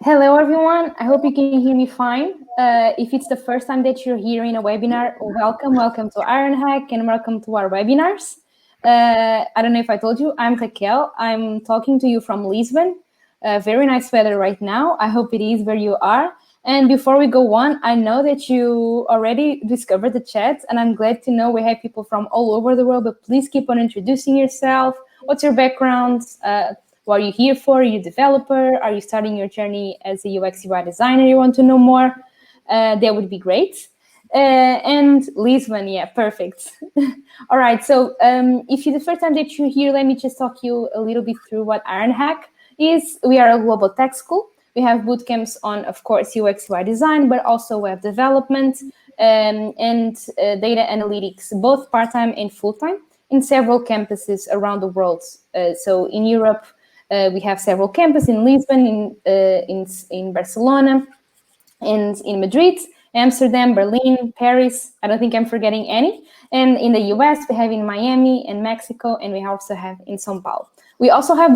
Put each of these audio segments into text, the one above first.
Hello, everyone. I hope you can hear me fine. If it's the first time that you're here in a webinar, welcome to Ironhack and welcome to our webinars. I don't know if I told you, I'm Raquel. I'm talking to you from Lisbon. Very nice weather right now. I hope it is where you are. And before we go on, I know that you already discovered the chat, and I'm glad to know we have people from all over the world, but please keep on introducing yourself. What's your background? What are you here for? Are you a developer? Are you starting your journey as a UX UI designer? You want to know more? That would be great. And Lisbon, yeah, perfect. All right, so if it's the first time that you're here, let me just talk you a little bit through what Ironhack is. We are a global tech school. We have bootcamps on, of course, UX UI design, but also web development and data analytics, both part-time and full-time, in several campuses around the world. So in Europe, we have several campuses in Lisbon, in Barcelona, and in Madrid, Amsterdam, Berlin, Paris. I don't think I'm forgetting any. And in the US, we have in Miami and Mexico, and we also have in São Paulo. We also have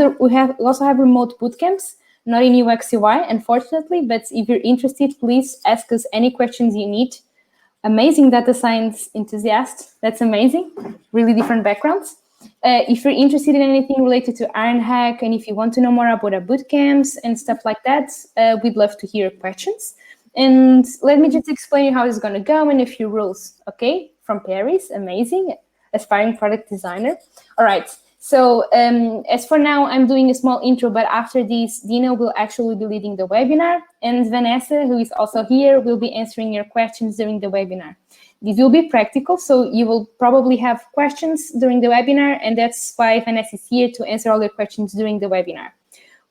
remote bootcamps, not in UX UI, unfortunately. But if you're interested, please ask us any questions you need. Amazing data science enthusiast. That's amazing. Really different backgrounds. If you're interested in anything related to Ironhack, and if you want to know more about our bootcamps and stuff like that, we'd love to hear questions. And let me just explain you how it's going to go and a few rules. Okay, from Paris, amazing, aspiring product designer. All right. So as for now, I'm doing a small intro, but after this, Dina will actually be leading the webinar, and Vanessa, who is also here, will be answering your questions during the webinar. This will be practical, so you will probably have questions during the webinar, and that's why Vanessa is here to answer all your questions during the webinar.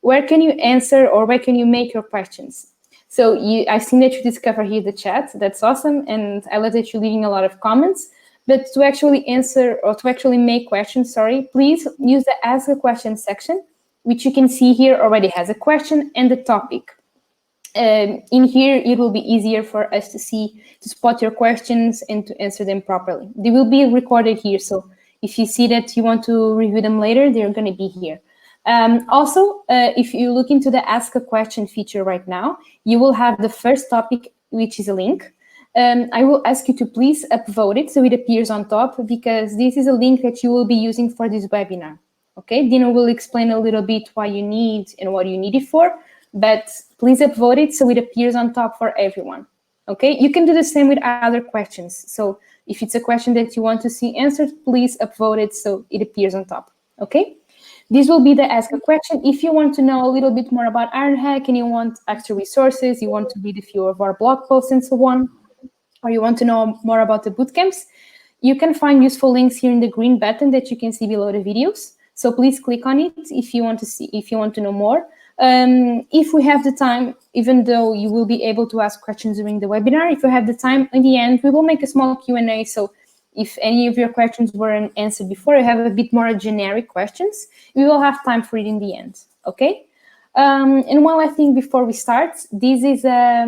Where can you answer or where can you make your questions? So I've seen that you discover here the chat. That's awesome, and I love that you're leaving a lot of comments. But to actually answer or to actually make questions, please use the Ask a Question section, which you can see here already has a question and the topic. In here, it will be easier for us to spot your questions and to answer them properly. They will be recorded here, so if you see that you want to review them later, they're going to be here. Also, if you look into the Ask a Question feature right now, you will have the first topic, which is a link. I will ask you to please upvote it so it appears on top, because this is a link that you will be using for this webinar. Okay, Dino will explain a little bit why you need and what you need it for, but please upvote it so it appears on top for everyone. Okay, you can do the same with other questions. So if it's a question that you want to see answered, please upvote it so it appears on top. Okay, this will be the Ask a Question. If you want to know a little bit more about Ironhack and you want extra resources, you want to read a few of our blog posts and so on, or you want to know more about the bootcamps, you can find useful links here in the green button that you can see below the videos. So please click on it if you want to know more. If we have the time, even though you will be able to ask questions during the webinar, if you have the time, in the end, we will make a small Q&A. So if any of your questions weren't answered before, you have a bit more generic questions, we will have time for it in the end, okay? And one last thing before we start, this is a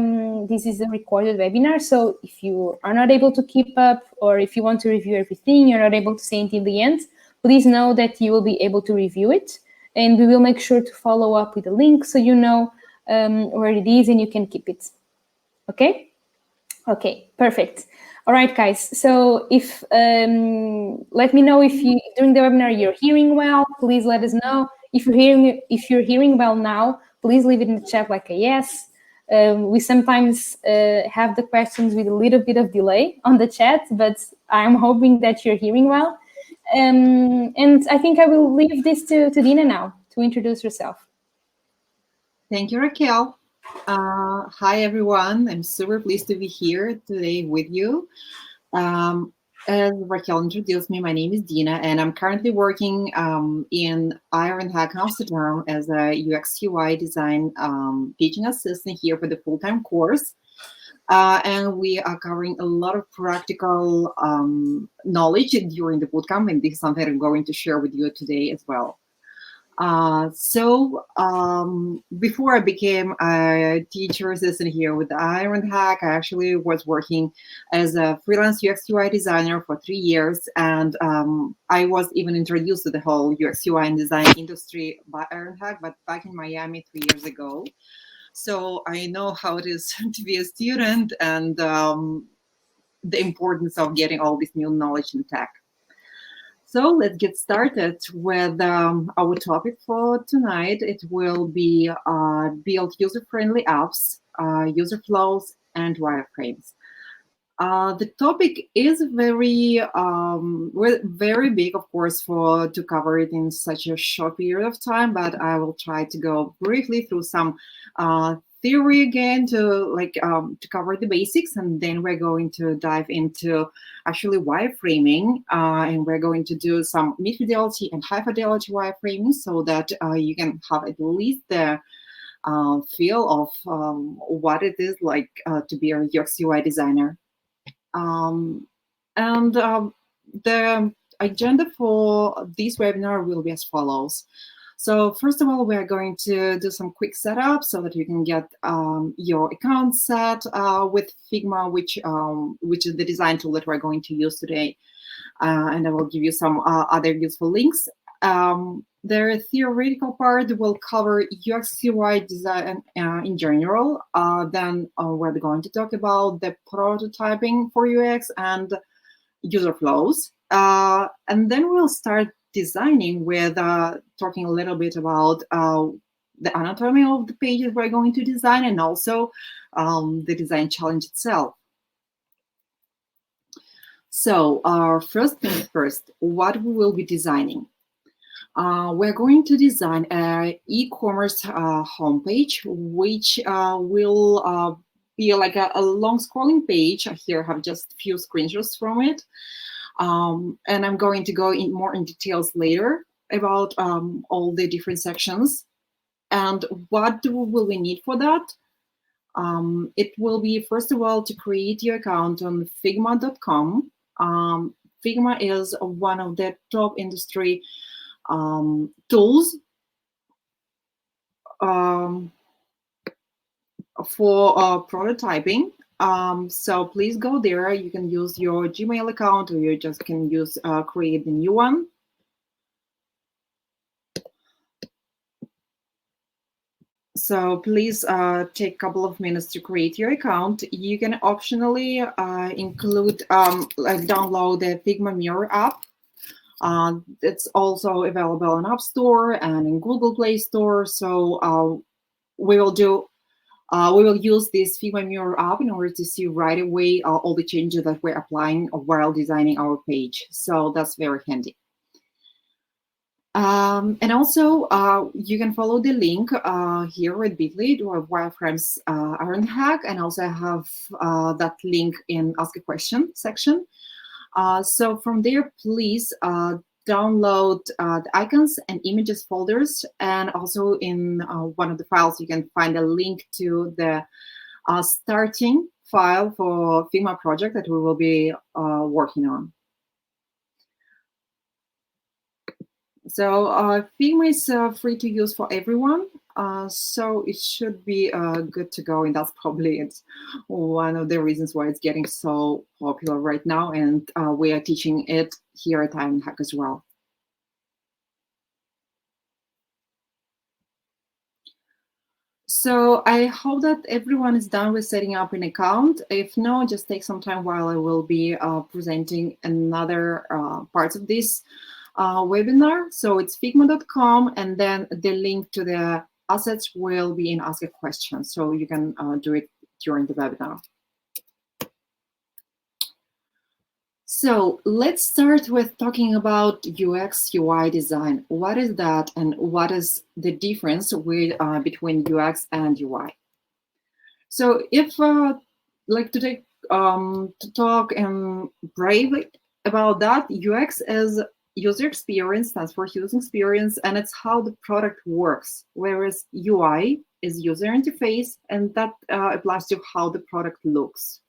recorded webinar. So if you are not able to keep up, or if you want to review everything, you're not able to stay until the end, please know that you will be able to review it. And we will make sure to follow up with a link so you know where it is and you can keep it. Okay? Okay, perfect. All right, guys. So if let me know if you during the webinar you're hearing well. Please let us know. If you're hearing well now, please leave it in the chat like a yes. We sometimes have the questions with a little bit of delay on the chat, but I'm hoping that you're hearing well. And I think I will leave this to Dina now to introduce herself. Thank you, Raquel. Hi, everyone. I'm super pleased to be here today with you. As Raquel introduced me, my name is Dina, and I'm currently working in Ironhack Amsterdam as a UX UI design teaching assistant here for the full-time course. And we are covering a lot of practical knowledge during the bootcamp, and this is something I'm going to share with you today as well. Before I became a teacher assistant here with Ironhack, I actually was working as a freelance UX UI designer for 3 years, and I was even introduced to the whole UX UI and design industry by Ironhack, but back in Miami 3 years ago. so I know how it is to be a student and the importance of getting all this new knowledge in tech. So let's get started with our topic for tonight. It will be build user-friendly apps, user flows, and wireframes. The topic is very big, of course, to cover it in such a short period of time. But I will try to go briefly through some theory again to cover the basics, and then we're going to dive into actually wireframing, and we're going to do some mid fidelity and high fidelity wireframing, so that you can have at least the feel of what it is like to be a UX UI designer. The agenda for this webinar will be as follows. So first of all, we're going to do some quick setup so that you can get your account set with Figma, which is the design tool that we're going to use today. And I will give you some other useful links. The theoretical part will cover UX UI design in general. Then we're going to talk about the prototyping for UX and user flows. And then we'll start designing with talking a little bit about the anatomy of the pages we're going to design, and also the design challenge itself. So first things first, what we will be designing. We're going to design an e-commerce homepage, which will be like a long scrolling page. Here I have just a few screenshots from it. And I'm going to go more in details later about all the different sections. And what will we need for that? It will be, first of all, to create your account on Figma.com. Figma is one of the top industry tools for prototyping. So please go there. You can use your Gmail account, or you just can use create a new one. So please take a couple of minutes to create your account. You can optionally include download the Figma Mirror app. It's also available in App Store and in Google Play Store. So we will use this Figma Mirror app in order to see right away all the changes that we're applying while designing our page. So that's very handy. And also, you can follow the link here at bit.ly to Wireframes Ironhack, and also I have that link in Ask a Question section. So from there, please download the icons and images folders, and also in one of the files, you can find a link to the starting file for Figma project that we will be working on. So Figma is free to use for everyone, so it should be good to go, and that's probably one of the reasons why it's getting so popular right now, and we are teaching it here at Ironhack as well. So I hope that everyone is done with setting up an account. If no, just take some time while I will be presenting another parts of this webinar. So it's figma.com, and then the link to the assets will be in Ask a Question, so you can do it during the webinar. So let's start with talking about UX UI design. What is that, and what is the difference between UX and UI? So if like to talk bravely about that, UX is user experience, stands for user experience, and it's how the product works, whereas UI is user interface, and that applies to how the product looks.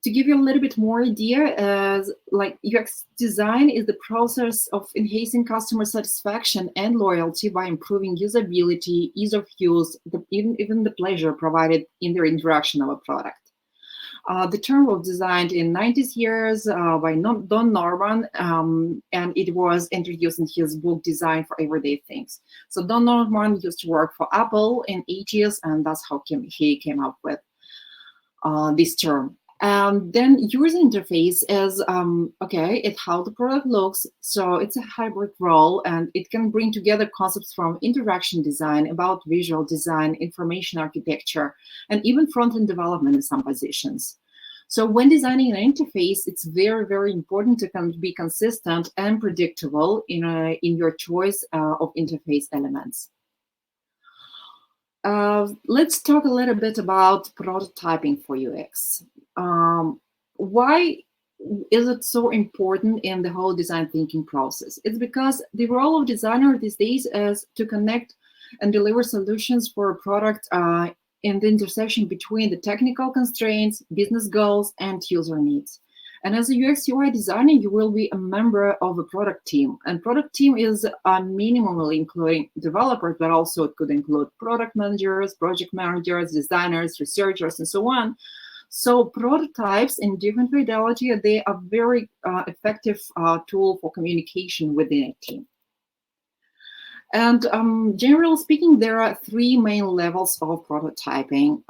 To give you a little bit more idea, as like UX design is the process of enhancing customer satisfaction and loyalty by improving usability, ease of use, even the pleasure provided in their interaction of a product. The term was designed in 90s years by Don Norman, and it was introduced in his book Design for Everyday Things. So Don Norman used to work for Apple in 80s, and that's how he came up with this term. Then user interface is, okay, it's how the product looks. So it's a hybrid role, and it can bring together concepts from interaction design, about visual design, information architecture, and even front-end development in some positions. So when designing an interface, it's very, very important to be consistent and predictable in your choice of interface elements. Let's talk a little bit about prototyping for UX. Why is it so important in the whole design thinking process? It's because the role of designer these days is to connect and deliver solutions for a product in the intersection between the technical constraints, business goals, and user needs. And as a UX UI designer, you will be a member of a product team. And product team is minimally including developers, but also it could include product managers, project managers, designers, researchers, and so on. So prototypes in different Fidelity, they are very effective tool for communication within a team. And generally speaking, there are three main levels of prototyping.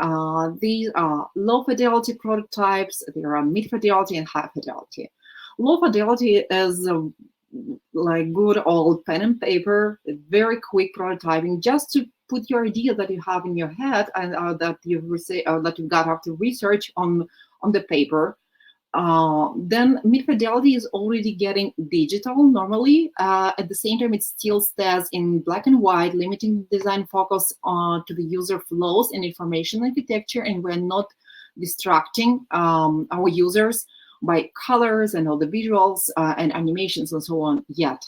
These are low fidelity prototypes, there are mid fidelity and high fidelity. Low fidelity is like good old pen and paper, very quick prototyping, just to put your idea that you have in your head and that you've got after research on the paper. Then mid fidelity is already getting digital normally. At the same time, it still stays in black and white, limiting design focus to the user flows and information architecture, and we're not distracting our users by colors and all the visuals and animations and so on yet.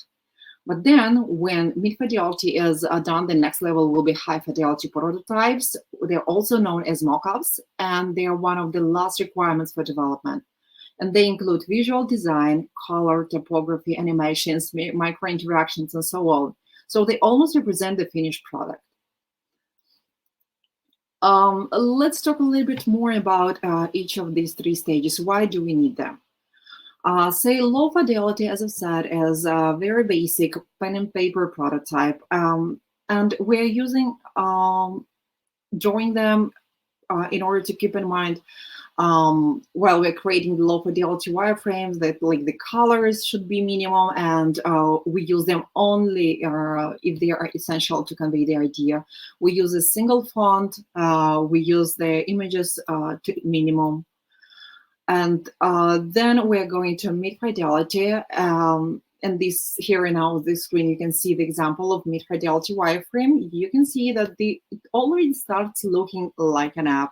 But then when mid fidelity is done, the next level will be high fidelity prototypes. They're also known as mockups, and they are one of the last requirements for development. And they include visual design, color, typography, animations, micro interactions, and so on. So they almost represent the finished product. Let's talk a little bit more about each of these three stages. Why do we need them? Say low fidelity, as I said, is a very basic pen and paper prototype. And we're using drawing them in order to keep in mind while we're creating the low fidelity wireframes that like the colors should be minimum, and we use them only if they are essential to convey the idea. We use a single font, we use the images to minimum, and then we're going to mid fidelity. And this here and now, this screen, you can see the example of mid fidelity wireframe. You can see that it already starts looking like an app.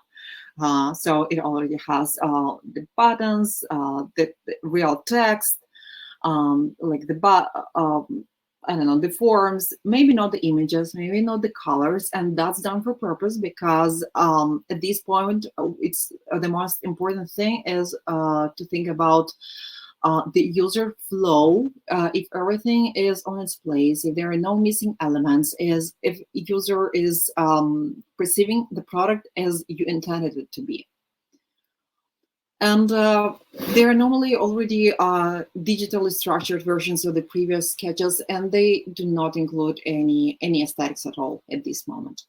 So it already has the buttons, the real text, like I don't know, the forms, maybe not the images, maybe not the colors, and that's done for purpose because at this point, it's the most important thing is to think about the user flow. If everything is on its place, if there are no missing elements, if user is perceiving the product as you intended it to be. And they are normally already digitally structured versions of the previous sketches, and they do not include any aesthetics at all at this moment.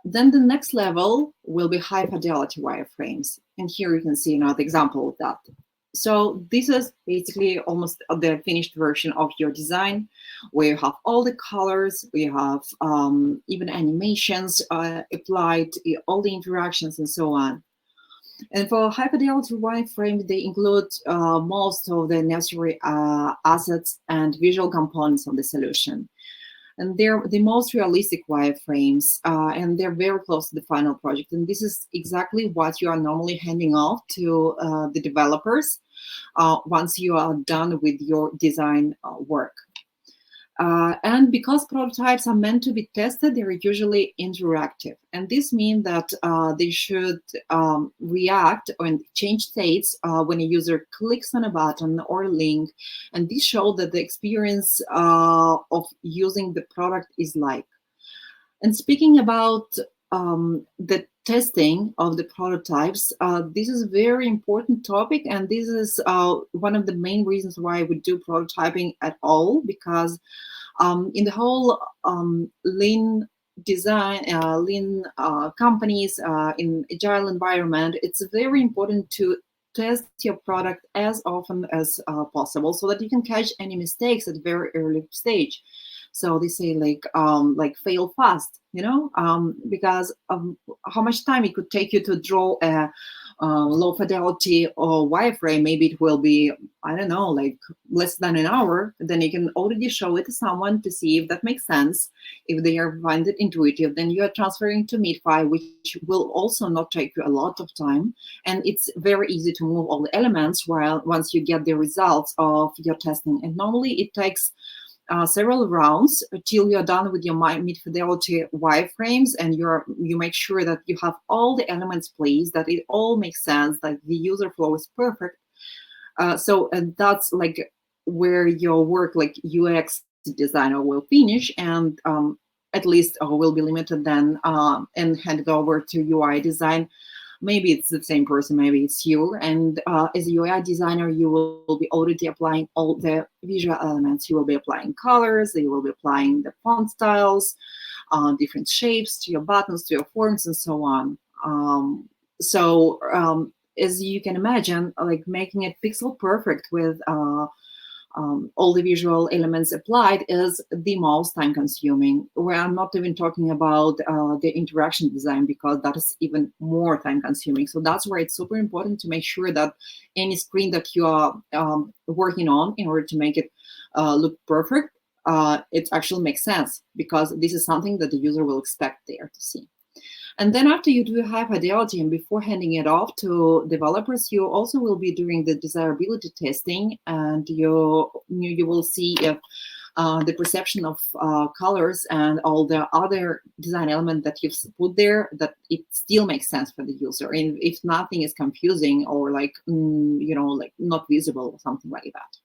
Then the next level will be high fidelity wireframes. And here you can see another example of that. So this is basically almost the finished version of your design, where you have all the colors, we have even animations applied, all the interactions and so on. And for high fidelity wireframe, they include most of the necessary assets and visual components of the solution. And they're the most realistic wireframes, and they're very close to the final project. And this is exactly what you are normally handing off to the developers once you are done with your design work. And because prototypes are meant to be tested, they're usually interactive. And this means that they should react and change states when a user clicks on a button or a link. And this shows that the experience of using the product is like. And speaking about the testing of the prototypes. This is a very important topic, and this is one of the main reasons why we do prototyping at all, because in the whole lean design, lean companies, in agile environment, it's very important to test your product as often as possible, so that you can catch any mistakes at a very early stage. So they say like fail fast, because how much time it could take you to draw a low fidelity or wireframe. Maybe it will be, I don't know, like less than an hour. Then you can already show it to someone to see if that makes sense. If they are find it intuitive, then you are transferring to Midfi, which will also not take you a lot of time. And it's very easy to move all the elements while once you get the results of your testing. And normally it takes several rounds till you're done with your mid-fidelity wireframes, and you make sure that you have all the elements placed, that it all makes sense, that the user flow is perfect. And that's like where your work, like UX designer, will finish, and at least will be limited then and handed over to UI design. Maybe it's the same person, maybe it's you. And as a UI designer, you will be already applying all the visual elements. You will be applying colors, you will be applying the font styles, different shapes to your buttons, to your forms, and so on. As you can imagine, like making it pixel perfect with all the visual elements applied is the most time consuming. Where I'm not even talking about the interaction design, because that is even more time consuming. So that's where it's super important to make sure that any screen that you are working on, in order to make it look perfect, it actually makes sense, because this is something that the user will expect there to see. And then after you do high fidelity and before handing it off to developers, you also will be doing the desirability testing, and you will see if the perception of colors and all the other design elements that you've put there, that it still makes sense for the user, and if nothing is confusing or like like not visible or something like that.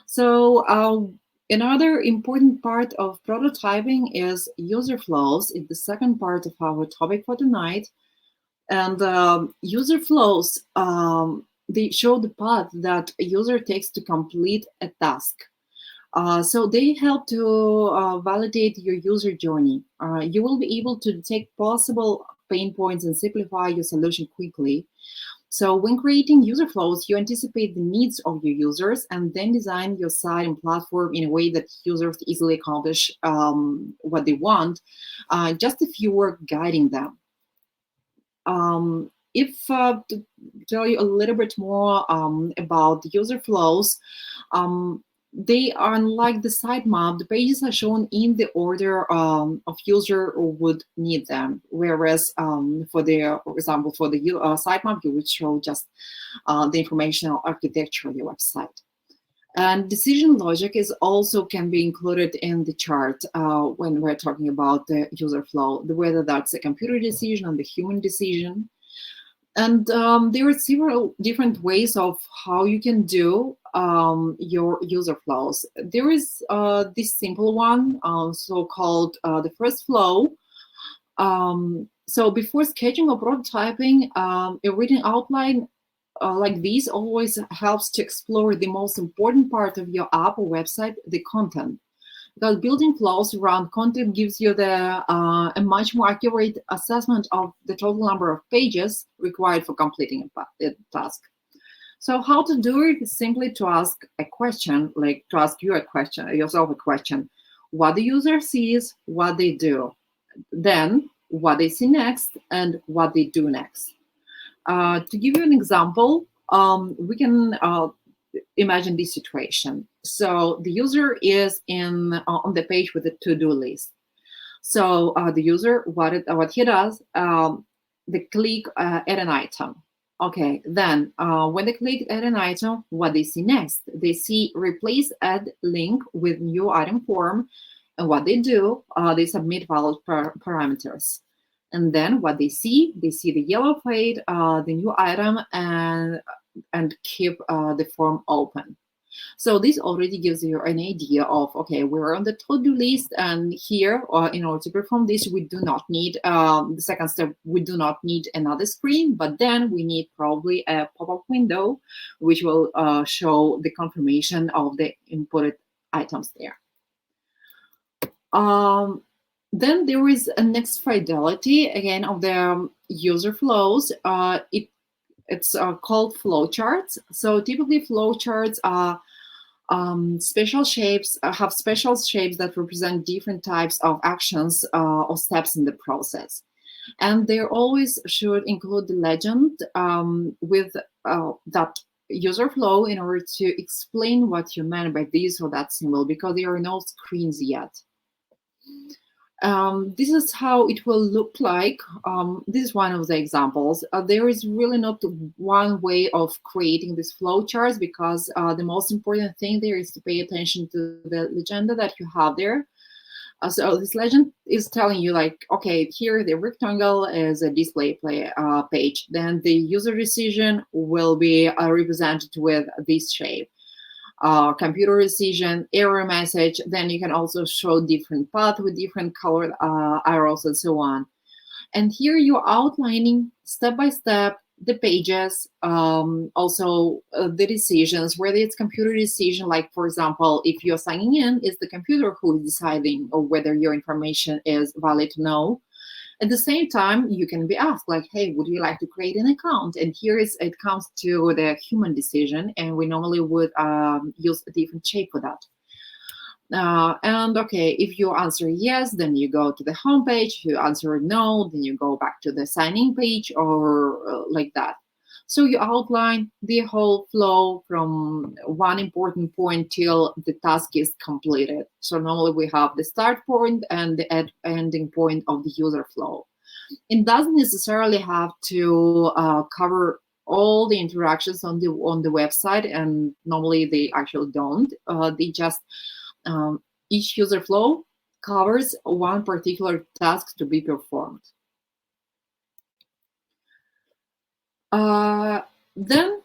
So another important part of prototyping is user flows. It's the second part of our topic for tonight. And user flows, they show the path that a user takes to complete a task. So they help to validate your user journey. You will be able to detect possible pain points and simplify your solution quickly. So when creating user flows, you anticipate the needs of your users and then design your site and platform in a way that users easily accomplish what they want, just if you were guiding them. To tell you a little bit more about the user flows, they are unlike the sitemap. The pages are shown in the order of user would need them. Whereas for example, for the sitemap, you would show just the informational architecture of your website. And decision logic is also can be included in the chart when we're talking about the user flow, whether that's a computer decision or the human decision. And there are several different ways of how you can do your user flows. There is this simple one, so-called the first flow. So before sketching or prototyping, a written outline like this always helps to explore the most important part of your app or website, the content. Because building flows around content gives you a much more accurate assessment of the total number of pages required for completing a task. So how to do it is simply to ask a question, like to ask yourself a question. What the user sees, what they do, then what they see next, and what they do next. To give you an example, we can imagine this situation. So the user is on the page with a to-do list. So the user, what he does, they click add an item. Okay, then when they click add an item, what they see next? They see replace add link with new item form, and what they do, they submit valid parameters. And then what they see the yellow fade, the new item, and keep the form open. So this already gives you an idea of, okay, we're on the to-do list, and here, in order to perform this, we do not need, the second step, we do not need another screen, but then we need probably a pop-up window, which will show the confirmation of the inputted items there. Then there is a next fidelity, again, of the user flows. It's called flowcharts. So typically flowcharts are special shapes, have special shapes that represent different types of actions or steps in the process. And they always should include the legend with that user flow in order to explain what you meant by this or that symbol, because there are no screens yet. This is how it will look like. This is one of the examples. There is really not one way of creating these flowcharts, because the most important thing there is to pay attention to the legend that you have there. So this legend is telling you, like, okay, here the rectangle is a display page. Then the user decision will be represented with this shape. Computer decision, error message. Then you can also show different paths with different colored arrows and so on. And here you're outlining step by step the pages, also the decisions, whether it's computer decision, like, for example, if you're signing in, it's the computer who is deciding whether your information is valid or no. At the same time, you can be asked, like, hey, would you like to create an account? And here it comes to the human decision, and we normally would use a different shape for that. And okay, if you answer yes, then you go to the home page. If you answer no, then you go back to the sign-in page, or like that. So you outline the whole flow from one important point till the task is completed. So normally we have the start point and the ending point of the user flow. It doesn't necessarily have to cover all the interactions on the website, and normally they actually don't. They just each user flow covers one particular task to be performed. Then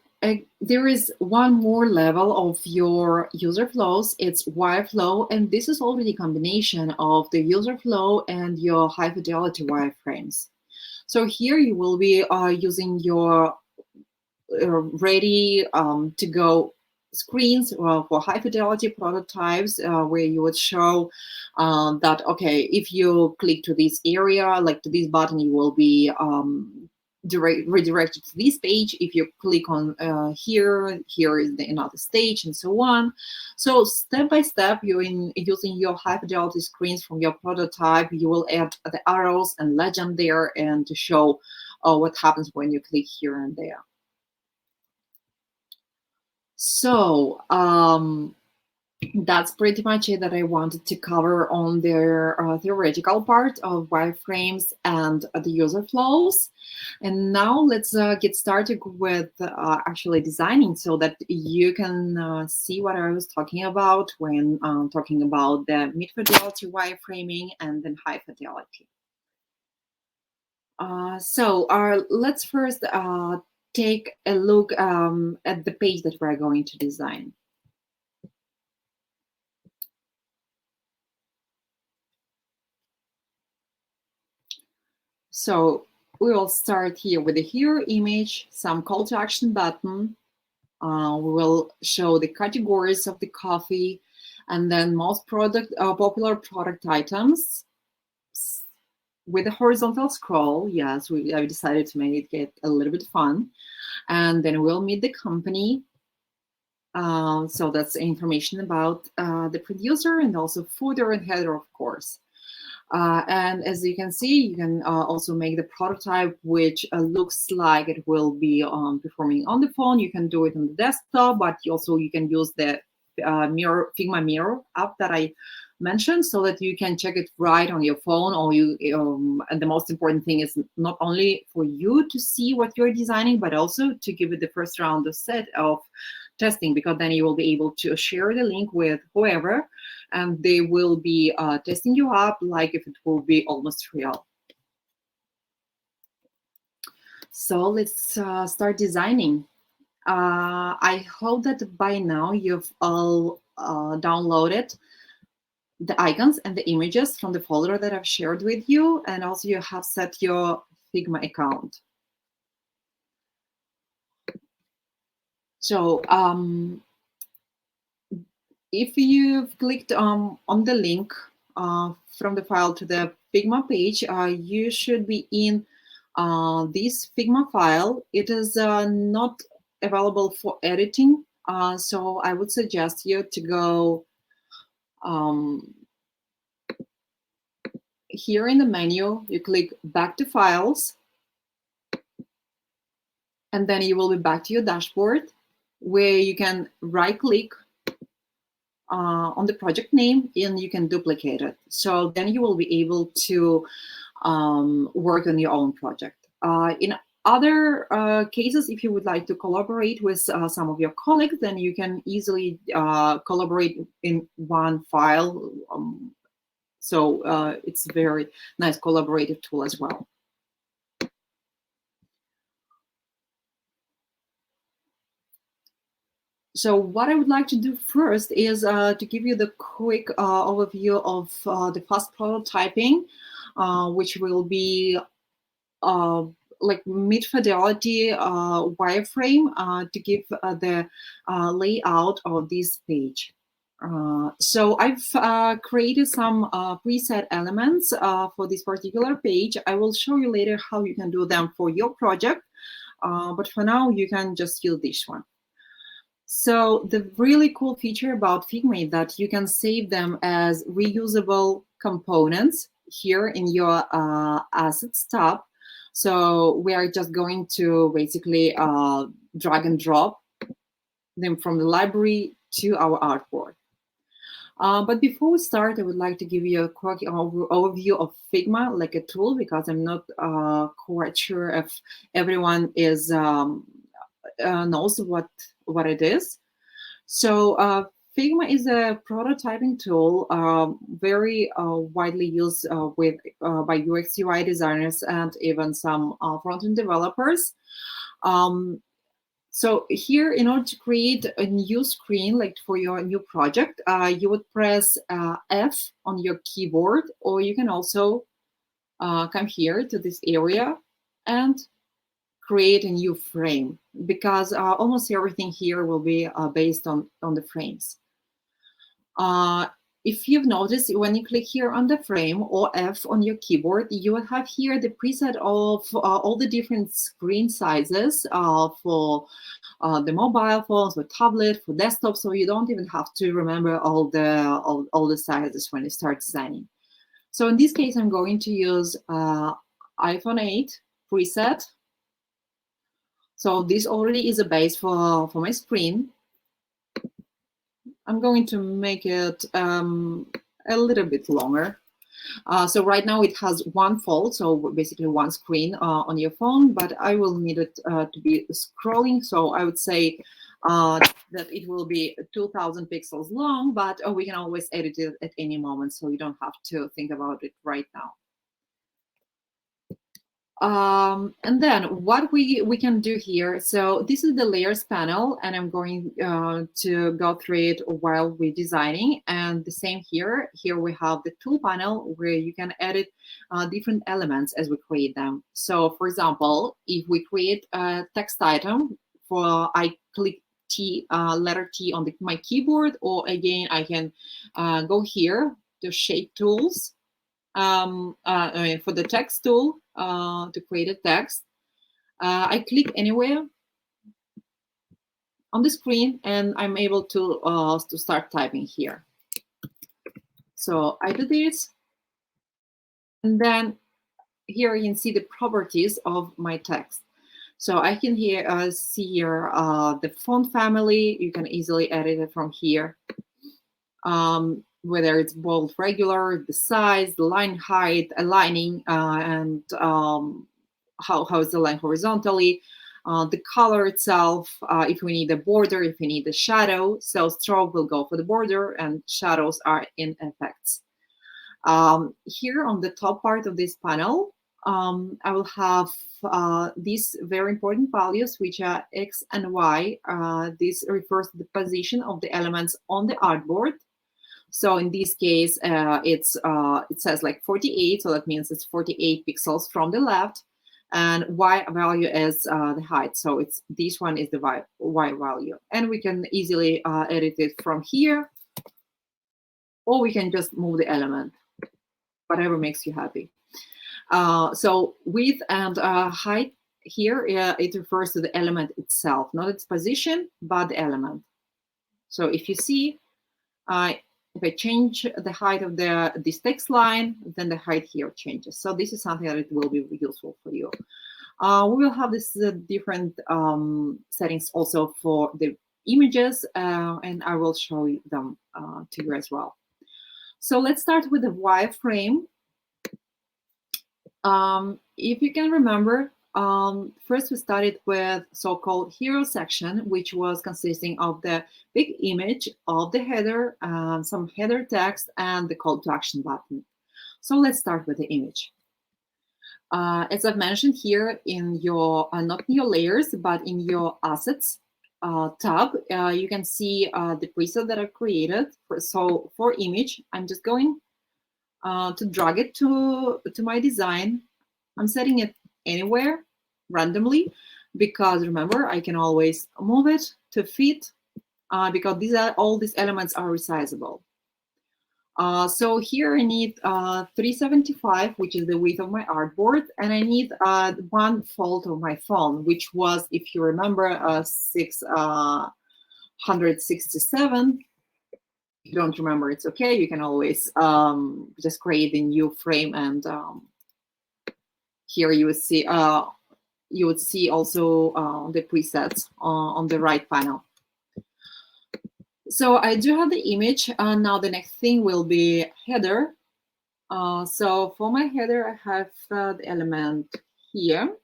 there is one more level of your user flows. It's Wireflow, and this is already a combination of the user flow and your high fidelity wireframes. So here you will be using your ready to go screens for high fidelity prototypes, where you would show that, okay, if you click to this area, like to this button, you will be redirected to this page. If you click on here is another stage, and so on. So step by step, you're using your high fidelity screens from your prototype. You will add the arrows and legend there, and to show what happens when you click here and there. So that's pretty much it that I wanted to cover on the theoretical part of wireframes and the user flows. And now let's get started with actually designing, so that you can see what I was talking about when talking about the mid-fidelity wireframing and then high fidelity. So let's first take a look at the page that we're going to design. So we will start here with the hero image, some call to action button. We will show the categories of the coffee, and then most popular product items with a horizontal scroll. Yes, I decided to make it get a little bit fun. And then we'll meet the company. So that's information about the producer, and also footer and header, of course. And as you can see, you can also make the prototype, which looks like it will be performing on the phone. You can do it on the desktop, but you can use the Figma Mirror app that I mentioned, so that you can check it right on your phone. Or and the most important thing is not only for you to see what you're designing, but also to give it the first round of set of testing, because then you will be able to share the link with whoever, and they will be testing you up like if it will be almost real. So let's start designing. I hope that by now you've all downloaded the icons and the images from the folder that I've shared with you, and also you have set your Figma account. So if you've clicked on the link from the file to the Figma page, you should be in this Figma file. It is not available for editing, so I would suggest you to go here in the menu, you click back to files, and then you will be back to your dashboard where you can right click on the project name and you can duplicate it. So then you will be able to work on your own project. In other cases, if you would like to collaborate with some of your colleagues, then you can easily collaborate in one file. So it's a very nice collaborative tool as well. So what I would like to do first is to give you the quick overview of the fast prototyping, which will be like mid-fidelity wireframe to give the layout of this page. So I've created some preset elements for this particular page. I will show you later how you can do them for your project, but for now you can just use this one. So the really cool feature about Figma is that you can save them as reusable components here in your assets tab. So we are just going to basically drag and drop them from the library to our artboard. But before we start, I would like to give you a quick overview of Figma, like a tool, because I'm not quite sure if everyone is knows what it is. So Figma is a prototyping tool, very widely used by UX UI designers and even some front-end developers. So here, in order to create a new screen, like for your new project, you would press F on your keyboard, or you can also come here to this area and create a new frame, because almost everything here will be based on the frames. If you've noticed, when you click here on the frame or F on your keyboard, you will have here the preset of all the different screen sizes for the mobile phones, for tablet, for desktop, so you don't even have to remember all the sizes when you start designing. So in this case, I'm going to use iPhone 8 preset. So this already is a base for my screen. I'm going to make it a little bit longer. So right now it has one fold, so basically one screen on your phone, but I will need it to be scrolling. So I would say that it will be 2000 pixels long, but we can always edit it at any moment, so you don't have to think about it right now. And then what we can do here, so this is the layers panel, and I'm going to go through it while we're designing. And the same here we have the tool panel where you can edit different elements as we create them. So for example, if we create a text item, I click letter T on my keyboard, or again I can go here to shape tools. For the text tool to create a text, I click anywhere on the screen and I'm able to start typing here. So I do this, and then here you can see the properties of my text. So I can see here the font family. You can easily edit it from here. Whether it's bold, regular, the size, the line height, aligning, and how is the line horizontally, the color itself, if we need a border, if we need a shadow. So stroke will go for the border and shadows are in effects. Here on the top part of this panel, I will have these very important values, which are X and Y. This refers to the position of the elements on the artboard. So in this case, it says like 48, so that means it's 48 pixels from the left, and Y value is the height. So this one is the Y value, and we can easily edit it from here, or we can just move the element, whatever makes you happy. So width and height here, it refers to the element itself, not its position, but the element. So if you see, if I change the height of this text line, then the height here changes. So this is something that it will be useful for you. We will have this different settings also for the images, and I will show them to you as well. So let's start with the wireframe. If you can remember, first we started with so-called hero section, which was consisting of the big image of the header, some header text, and the call to action button. So let's start with the image. As I've mentioned here, in your not in your layers, but in your assets tab, you can see the preset that I've created. So for image, I'm just going to drag it to my design. I'm setting it anywhere randomly, because remember, I can always move it to fit, because all these elements are resizable. So here I need 375, which is the width of my artboard, and I need 1 fold of my phone, which was, if you remember, 667. If you don't remember, it's okay. You can always just create a new frame, and here you would see also the presets on the right panel. So I do have the image. Now the next thing will be header. So for my header, I have the element here.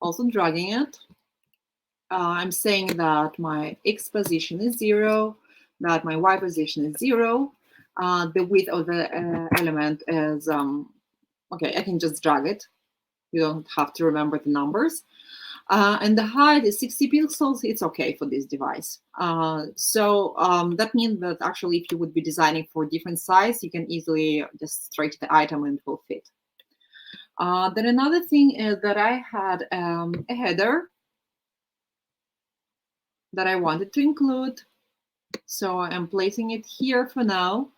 Also dragging it. I'm saying that my X position is 0, that my Y position is 0. The width of the element is, okay, I can just drag it. You don't have to remember the numbers. And the height is 60 pixels. It's okay for this device. So that means that actually, if you would be designing for different size, you can easily just stretch the item and it will fit. Then another thing is that I had a header that I wanted to include. So I'm placing it here for now.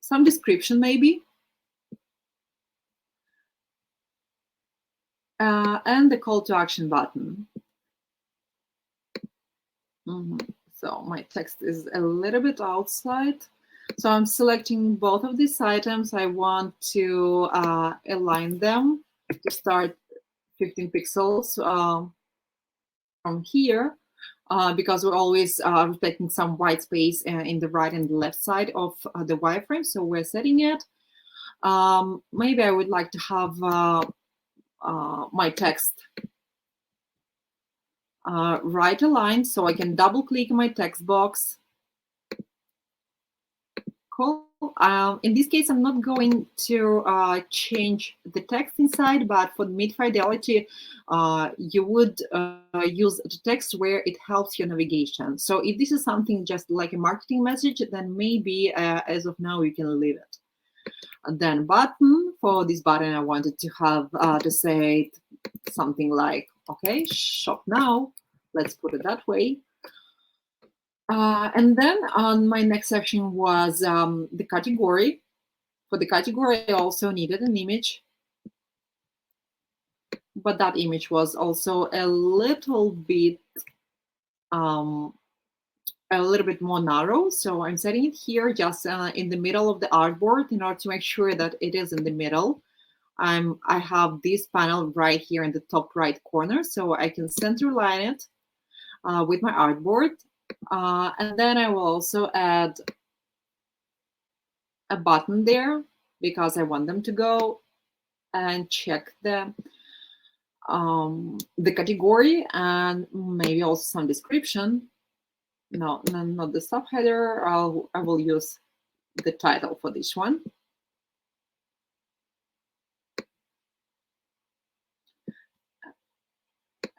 Some description maybe. And the call to action button. So my text is a little bit outside. So I'm selecting both of these items. I want to align them to start 15 pixels from here, because we're always respecting some white space in the right and the left side of the wireframe. So we're setting it. Maybe I would like to have my text right aligned, so I can double click my text box. Cool. In this case, I'm not going to change the text inside, but for mid-fidelity, you would use the text where it helps your navigation. So if this is something just like a marketing message, then maybe as of now, you can leave it. And then button, for this button, I wanted to have to say something like, okay, shop now. Let's put it that way. And then on my next section was the category. For the category, I also needed an image, but that image was also a little bit more narrow. So I'm setting it here just in the middle of the artboard in order to make sure that it is in the middle. I have this panel right here in the top right corner, so I can center line it with my artboard. And then I will also add a button there because I want them to go and check the category and maybe also some description. No, not the subheader. I will use the title for this one.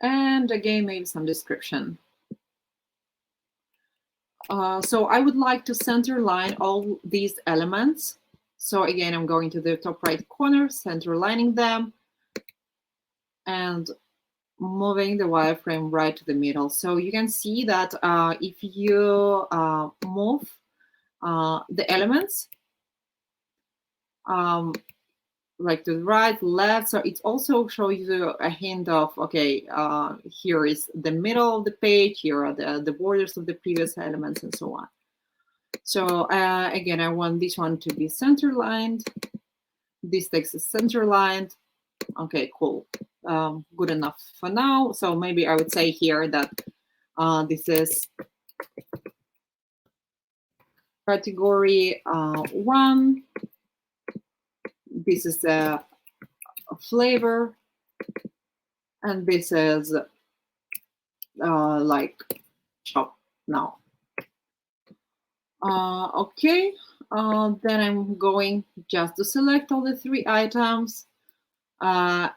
And again, maybe some description. So I would like to center line all these elements. So again, I'm going to the top right corner, center lining them, and moving the wireframe right to the middle. So you can see that if you move the elements like to the right, left, so it also shows you a hint of, okay, here is the middle of the page, here are the borders of the previous elements, and so on. So again, I want this one to be center lined. This text is center lined. Okay, cool. Good enough for now. So maybe I would say here that this is category 1. This is a flavor, and this is like shop now. Okay, then I'm going just to select all the 3 items, and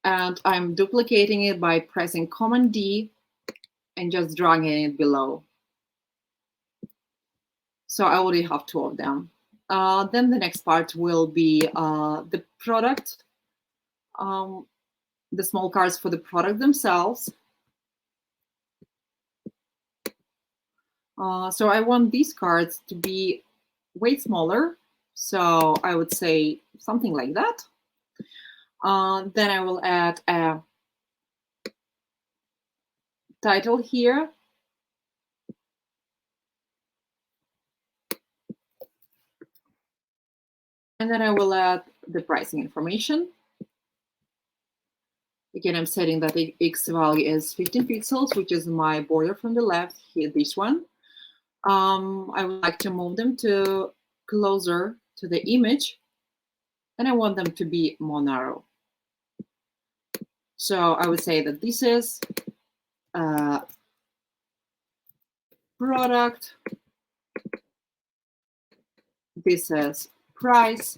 I'm duplicating it by pressing Command D and just dragging it below. So I already have 2 of them. Then the next part will be the product, the small cards for the product themselves. So I want these cards to be way smaller. So I would say something like that. Then I will add a title here. And then I will add the pricing information. Again, I'm setting that the X value is 15 pixels, which is my border from the left, here, this one. I would like to move them to closer to the image, and I want them to be more narrow. So I would say that this is product, this is price,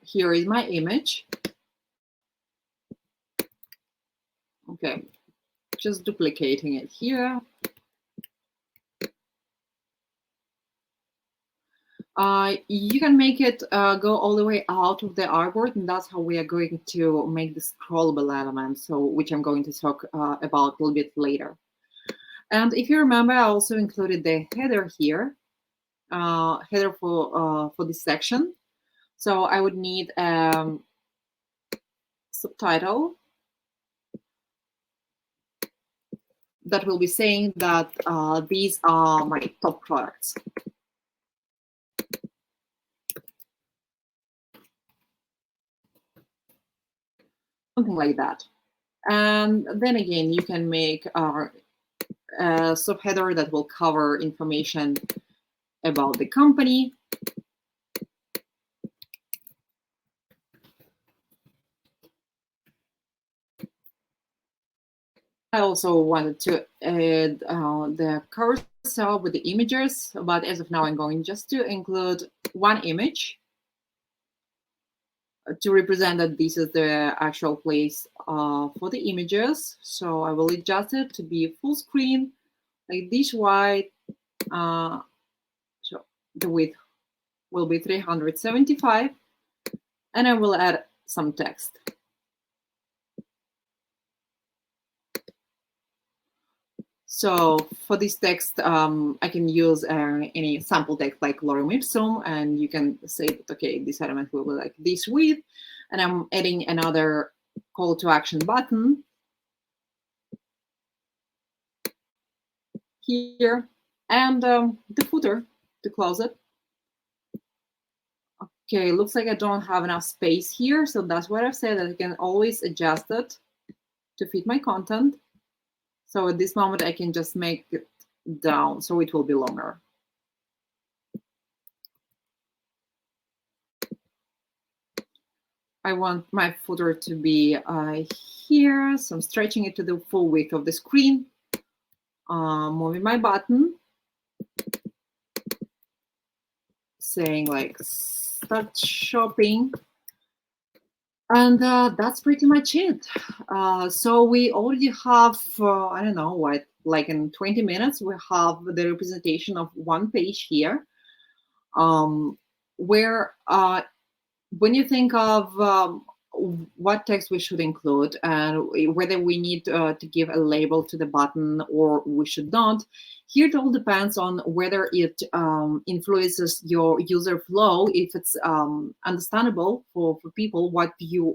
here is my image. Okay, just duplicating it here. You can make it go all the way out of the artboard, and that's how we are going to make the scrollable element, so which I'm going to talk about a little bit later. And if you remember, I also included the header here, header for this section. So I would need subtitle that will be saying that these are my top products. Something like that. And then again, you can make a subheader that will cover information about the company. I also wanted to add the carousel with the images, but as of now, I'm going just to include 1 image to represent that this is the actual place for the images. So I will adjust it to be full screen, like this wide. So the width will be 375, and I will add some text. So for this text, I can use any sample text like lorem ipsum, and you can say that, okay, this element will be like this width, and I'm adding another call to action button here, and the footer to close it. Okay, looks like I don't have enough space here, so that's what I've said, that I can always adjust it to fit my content. So at this moment, I can just make it down, so it will be longer. I want my footer to be here, so I'm stretching it to the full width of the screen. Moving my button, saying like start shopping, And that's pretty much it. So we already have, I don't know what, like in 20 minutes, we have the representation of one page here, where when you think of what text we should include and whether we need to give a label to the button or we should not, here it all depends on whether it influences your user flow, if it's understandable for people what your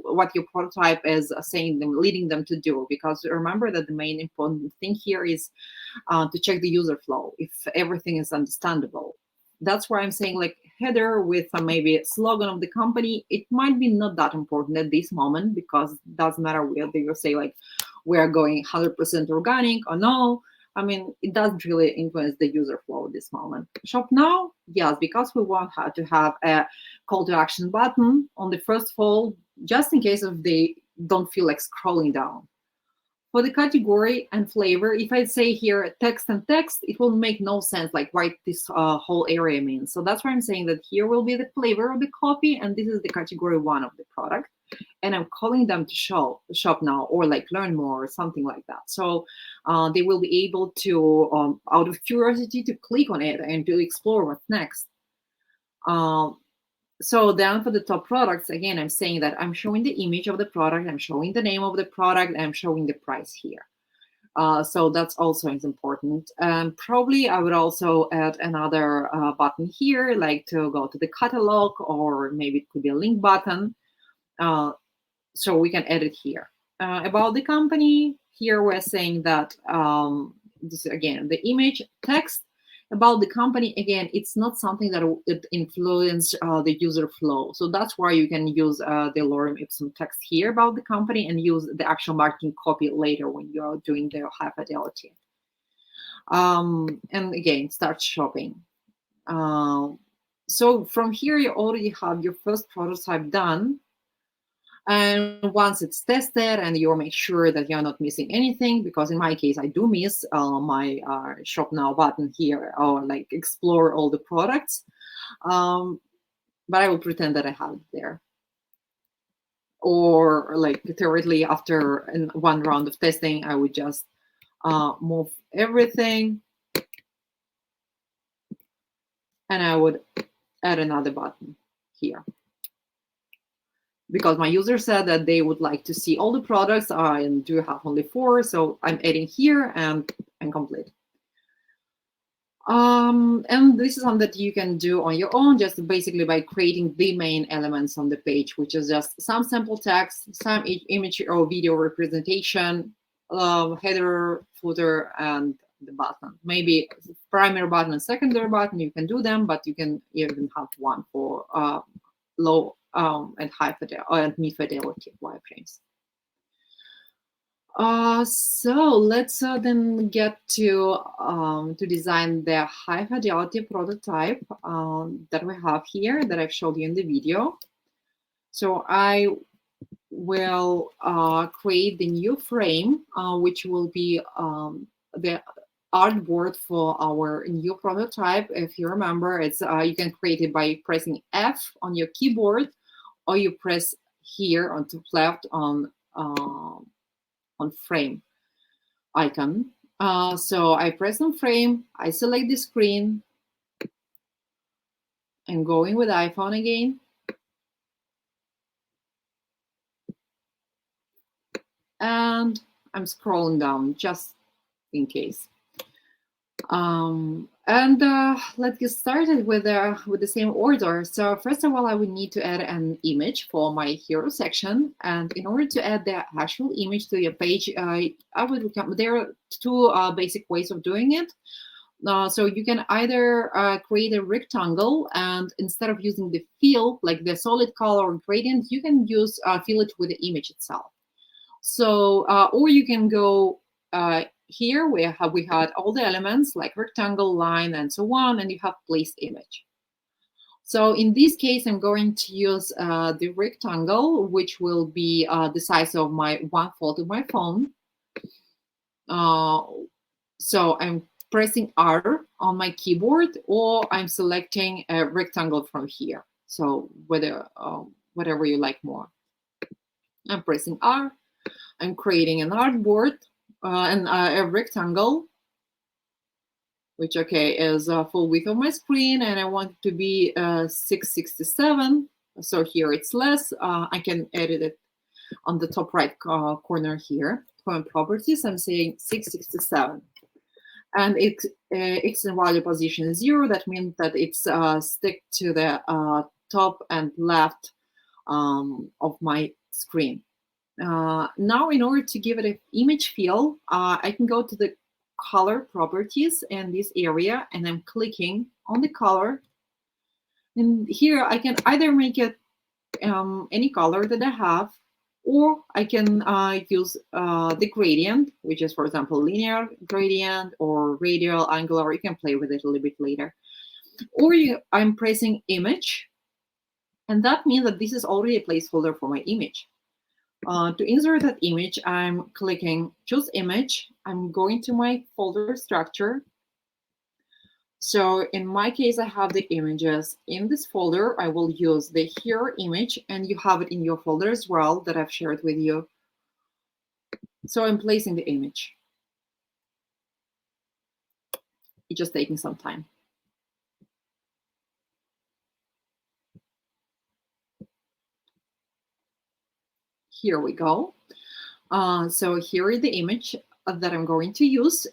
prototype is saying them, leading them to do. Because remember that the main important thing here is to check the user flow, if everything is understandable. That's why I'm saying, like, header with maybe a slogan of the company, it might be not that important at this moment, because it doesn't matter whether you say like we're going 100% organic or no. I mean, it doesn't really influence the user flow at this moment. Shop now, yes, because we want to have a call to action button on the first fold, just in case if they don't feel like scrolling down. For the category and flavor, if I say here text and text, it will make no sense, like what this whole area means. So that's why I'm saying that here will be the flavor of the copy, and this is the category 1 of the product. And I'm calling them to shop now, or like learn more, or something like that. So they will be able to, out of curiosity, to click on it and to explore what's next. So then for the top products, again, I'm saying that I'm showing the image of the product, I'm showing the name of the product, and I'm showing the price here. So that's also important. Probably I would also add another button here, like to go to the catalog, or maybe it could be a link button. So we can edit here. About the company, here we're saying that this again, the image, text. About the company, again, it's not something that it influence the user flow. So that's why you can use the lorem ipsum text here about the company and use the actual marketing copy later when you're doing the high fidelity. And again, start shopping. So from here, you already have your first prototype done. And once it's tested and you make sure that you're not missing anything, because in my case, I do miss my shop now button here, or like explore all the products. But I will pretend that I have it there. Or like theoretically, after one round of testing, I would just move everything. And I would add another button here, because my user said that they would like to see all the products. I do have only 4, so I'm adding here and I'm complete. And this is something that you can do on your own, just basically by creating the main elements on the page, which is just some sample text, some image or video representation, header, footer, and the button. Maybe primary button and secondary button, you can do them, but you can even have one for low and high fidelity and mid fidelity wireframes. So let's then get to design the high fidelity prototype that we have here that I've showed you in the video. So I will create the new frame, which will be the artboard for our new prototype. If you remember, it's you can create it by pressing F on your keyboard, or you press here on top left on frame icon. So I press on frame, I select the screen, and going with iPhone again. And I'm scrolling down just in case. Let's get started with the same order. So first of all, I would need to add an image for my hero section. And in order to add the actual image to your page, I would recommend, there are 2 basic ways of doing it. So you can either create a rectangle, and instead of using the fill, like the solid color or gradient, you can use fill it with the image itself. So, or you can go here where we had all the elements like rectangle, line, and so on, and you have place image. So in this case, I'm going to use the rectangle, which will be the size of my one fold of my phone. So I'm pressing R on my keyboard, or I'm selecting a rectangle from here. So whether whatever you like more. I'm pressing R. I'm creating an artboard and a rectangle, which is full width of my screen, and I want it to be 667. So here it's less. I can edit it on the top right corner here. For properties, I'm saying 667. And X and value position is 0. That means that it's stick to the top and left of my screen. Now, in order to give it an image feel, I can go to the color properties in this area, and I'm clicking on the color. And here I can either make it any color that I have, or I can use the gradient, which is, for example, linear gradient or radial, angular. You can play with it a little bit later. Or I'm pressing image, and that means that this is already a placeholder for my image. To insert that image, I'm clicking choose image. I'm going to my folder structure. So in my case, I have the images in this folder. I will use the here image, and you have it in your folder as well that I've shared with you. So I'm placing the image. It's just taking some time. Here we go. So here is the image that I'm going to use.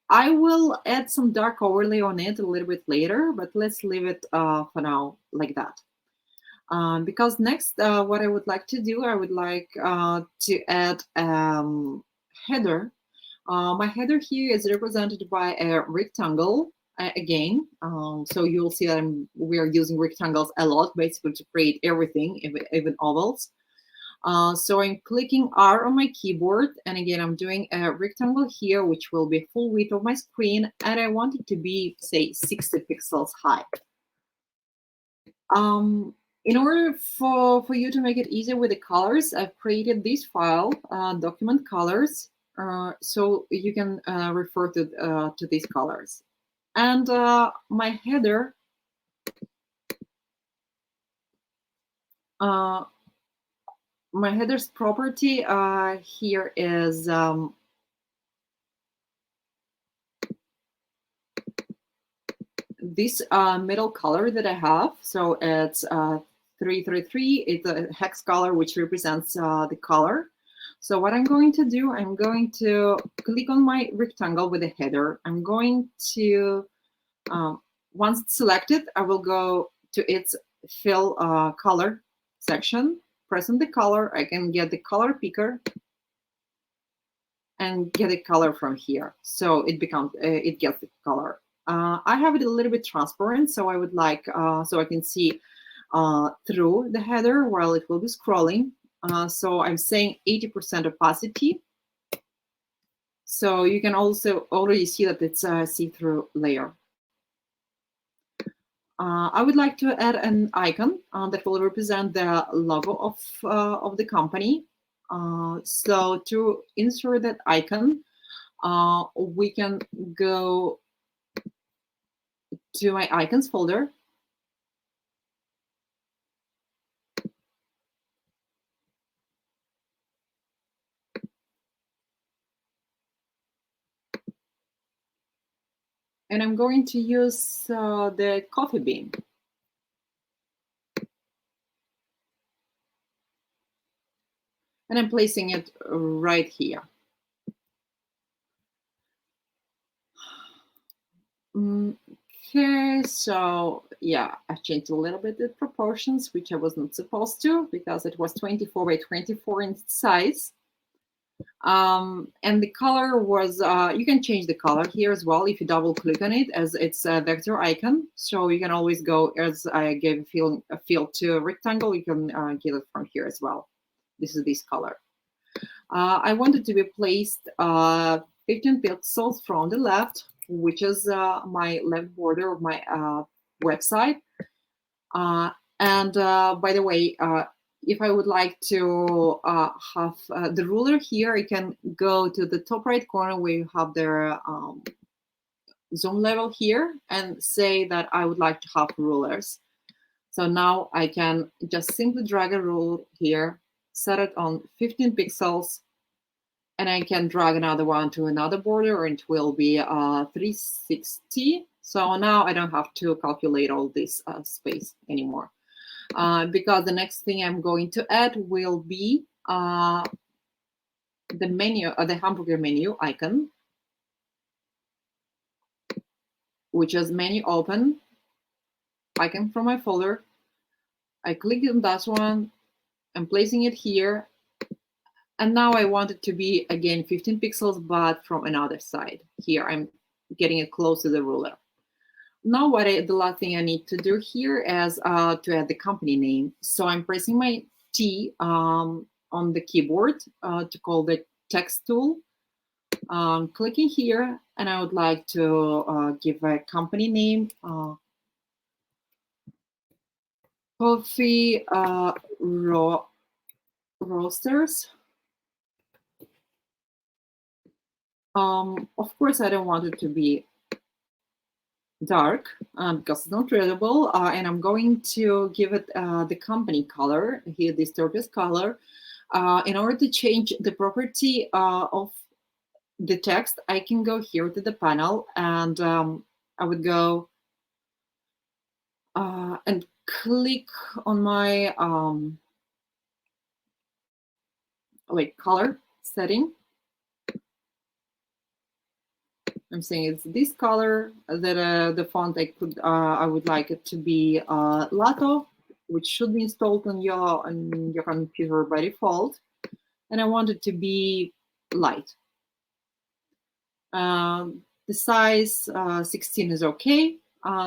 I will add some dark overlay on it a little bit later, but let's leave it for now like that. Because next, what I would like to do, I would like to add header. My header here is represented by a rectangle again. So you'll see that we are using rectangles a lot, basically to create everything, even ovals. So I'm clicking R on my keyboard, and again, I'm doing a rectangle here, which will be full width of my screen, and I want it to be, say, 60 pixels high. In order for you to make it easier with the colors, I've created this file, document colors, so you can refer to these colors. And my header, my header's property here is this middle color that I have. So it's 333. It's a hex color, which represents the color. So what I'm going to do, I'm going to click on my rectangle with a header. I'm going to, once it's selected, I will go to its fill color section. Press on the color. I can get the color picker and get a color from here. So it becomes, it gets the color. I have it a little bit transparent, so I would like, so I can see through the header while it will be scrolling. So I'm saying 80% opacity. So you can also already see that it's a see-through layer. I would like to add an icon that will represent the logo of the company. So to insert that icon, we can go to my icons folder. And I'm going to use the coffee bean. And I'm placing it right here. Okay, so yeah, I changed a little bit the proportions, which I was not supposed to, because it was 24 by 24 in size. And the color was, you can change the color here as well if you double click on it, as it's a vector icon. So you can always go, as I gave a feel to a rectangle, you can get it from here as well. This is this color. I want it to be placed 15 pixels from the left, which is my left border of my website. And by the way, if I would like to have the ruler here, I can go to the top right corner where you have the zoom level here and say that I would like to have rulers. So now I can just simply drag a rule here, set it on 15 pixels, and I can drag another one to another border, and it will be 360. So now I don't have to calculate all this space anymore. Because the next thing I'm going to add will be the menu, the hamburger menu icon, which is menu open icon from my folder. I click on that one. I'm placing it here. And now I want it to be, again, 15 pixels, but from another side. Here, I'm getting it close to the ruler. Now, the last thing I need to do here is to add the company name. So I'm pressing my T on the keyboard to call the text tool. Clicking here, and I would like to give a company name, Coffee Roasters. Of course, I don't want it to be dark because it's not readable, and I'm going to give it the company color here, this turquoise color. In order to change the property of the text, I can go here to the panel, and I would go and click on my color setting. I'm saying it's this color that the font I would like it to be Lato, which should be installed on your computer by default, and I want it to be light. The size 16 is okay,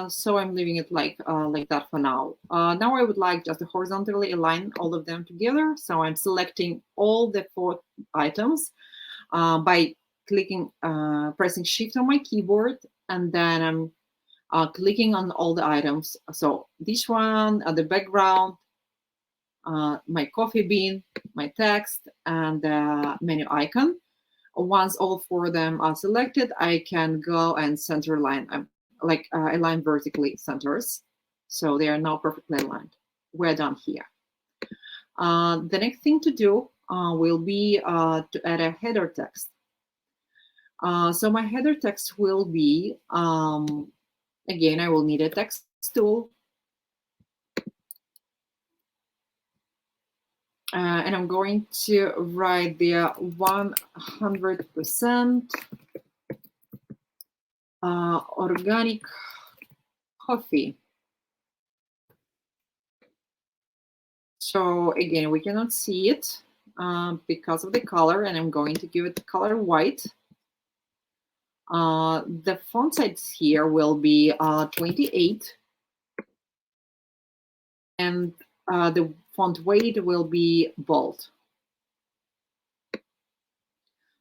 so I'm leaving it like that for now. Now I would like just to horizontally align all of them together. So I'm selecting all the 4 items by pressing Shift on my keyboard, and then I'm clicking on all the items. So this one, the background, my coffee bean, my text, and the menu icon. Once all 4 of them are selected, I can go and center align, align vertically centers. So they are now perfectly aligned. We're done here. The next thing to do will be to add a header text. So my header text will be, again, I will need a text tool. And I'm going to write the 100% organic coffee. So again, we cannot see it because of the color, and I'm going to give it the color white. The font size here will be 28, and the font weight will be bold.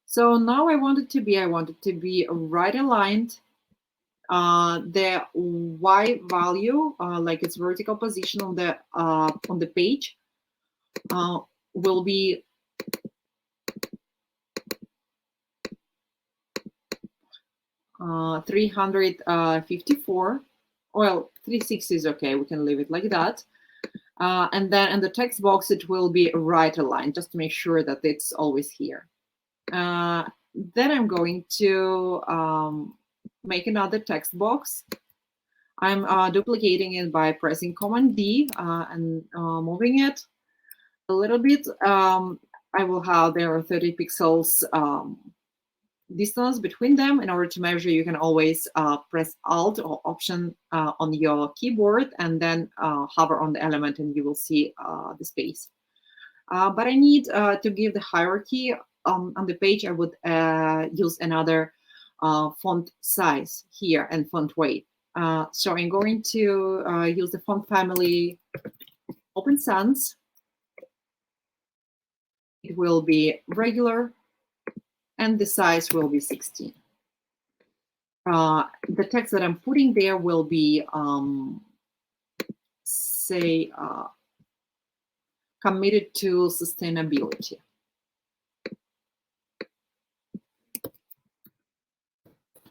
So now I want it to be right aligned. The Y value, like its vertical position on the page, will be 354. Well, 360 is okay. We can leave it like that. And then in the text box, it will be right aligned, just to make sure that it's always here. Then I'm going to make another text box. I'm duplicating it by pressing Command D and moving it a little bit. I will have there 30 pixels distance between them. In order to measure, you can always press Alt or Option on your keyboard and then hover on the element, and you will see the space. But I need to give the hierarchy on the page. I would use another font size here and font weight. So I'm going to use the font family Open Sans. It will be regular, and the size will be 16. The text that I'm putting there will be, say, committed to sustainability.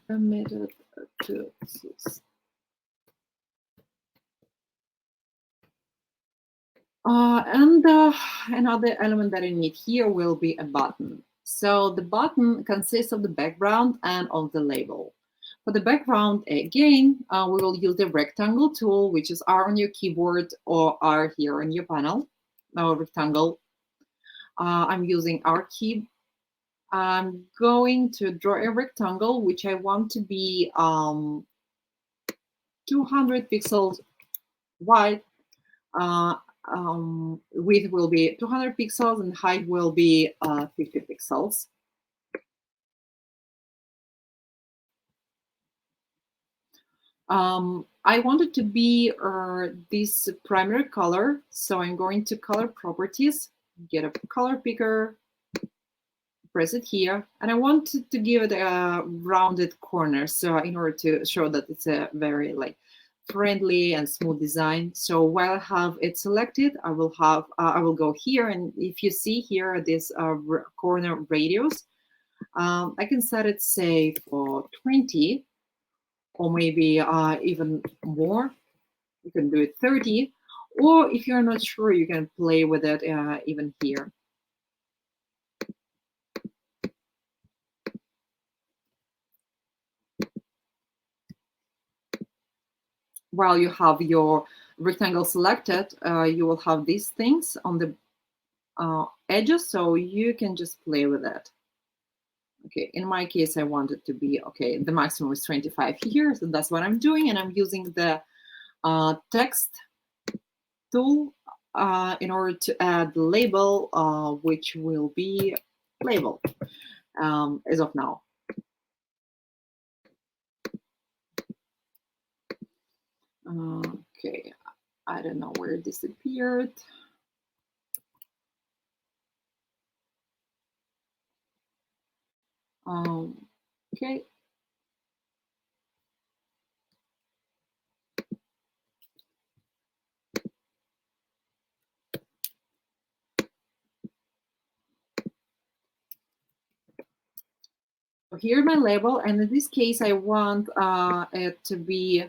Committed to And another element that I need here will be a button. So the button consists of the background and of the label. For the background, again, we will use the rectangle tool, which is R on your keyboard or R here on your panel. Now rectangle. I'm using R key. I'm going to draw a rectangle, which I want to be 200 pixels wide. Width will be 200 pixels and height will be 50 pixels. I want it to be this primary color, so I'm going to color properties, get a color picker, press it here, and I want to give it a rounded corner, so in order to show that it's a very friendly and smooth design. So while I have it selected, I will go here, and if you see here this corner radius, I can set it, say, for 20, or maybe even more. You can do it 30, or if you're not sure, you can play with it even here. While you have your rectangle selected, you will have these things on the edges, so you can just play with it. Okay, in my case, I want it to be, okay, the maximum is 25 here, so that's what I'm doing, and I'm using the text tool in order to add the label, which will be label as of now. Okay, I don't know where it disappeared. Okay. So here's my label, and in this case, I want it to be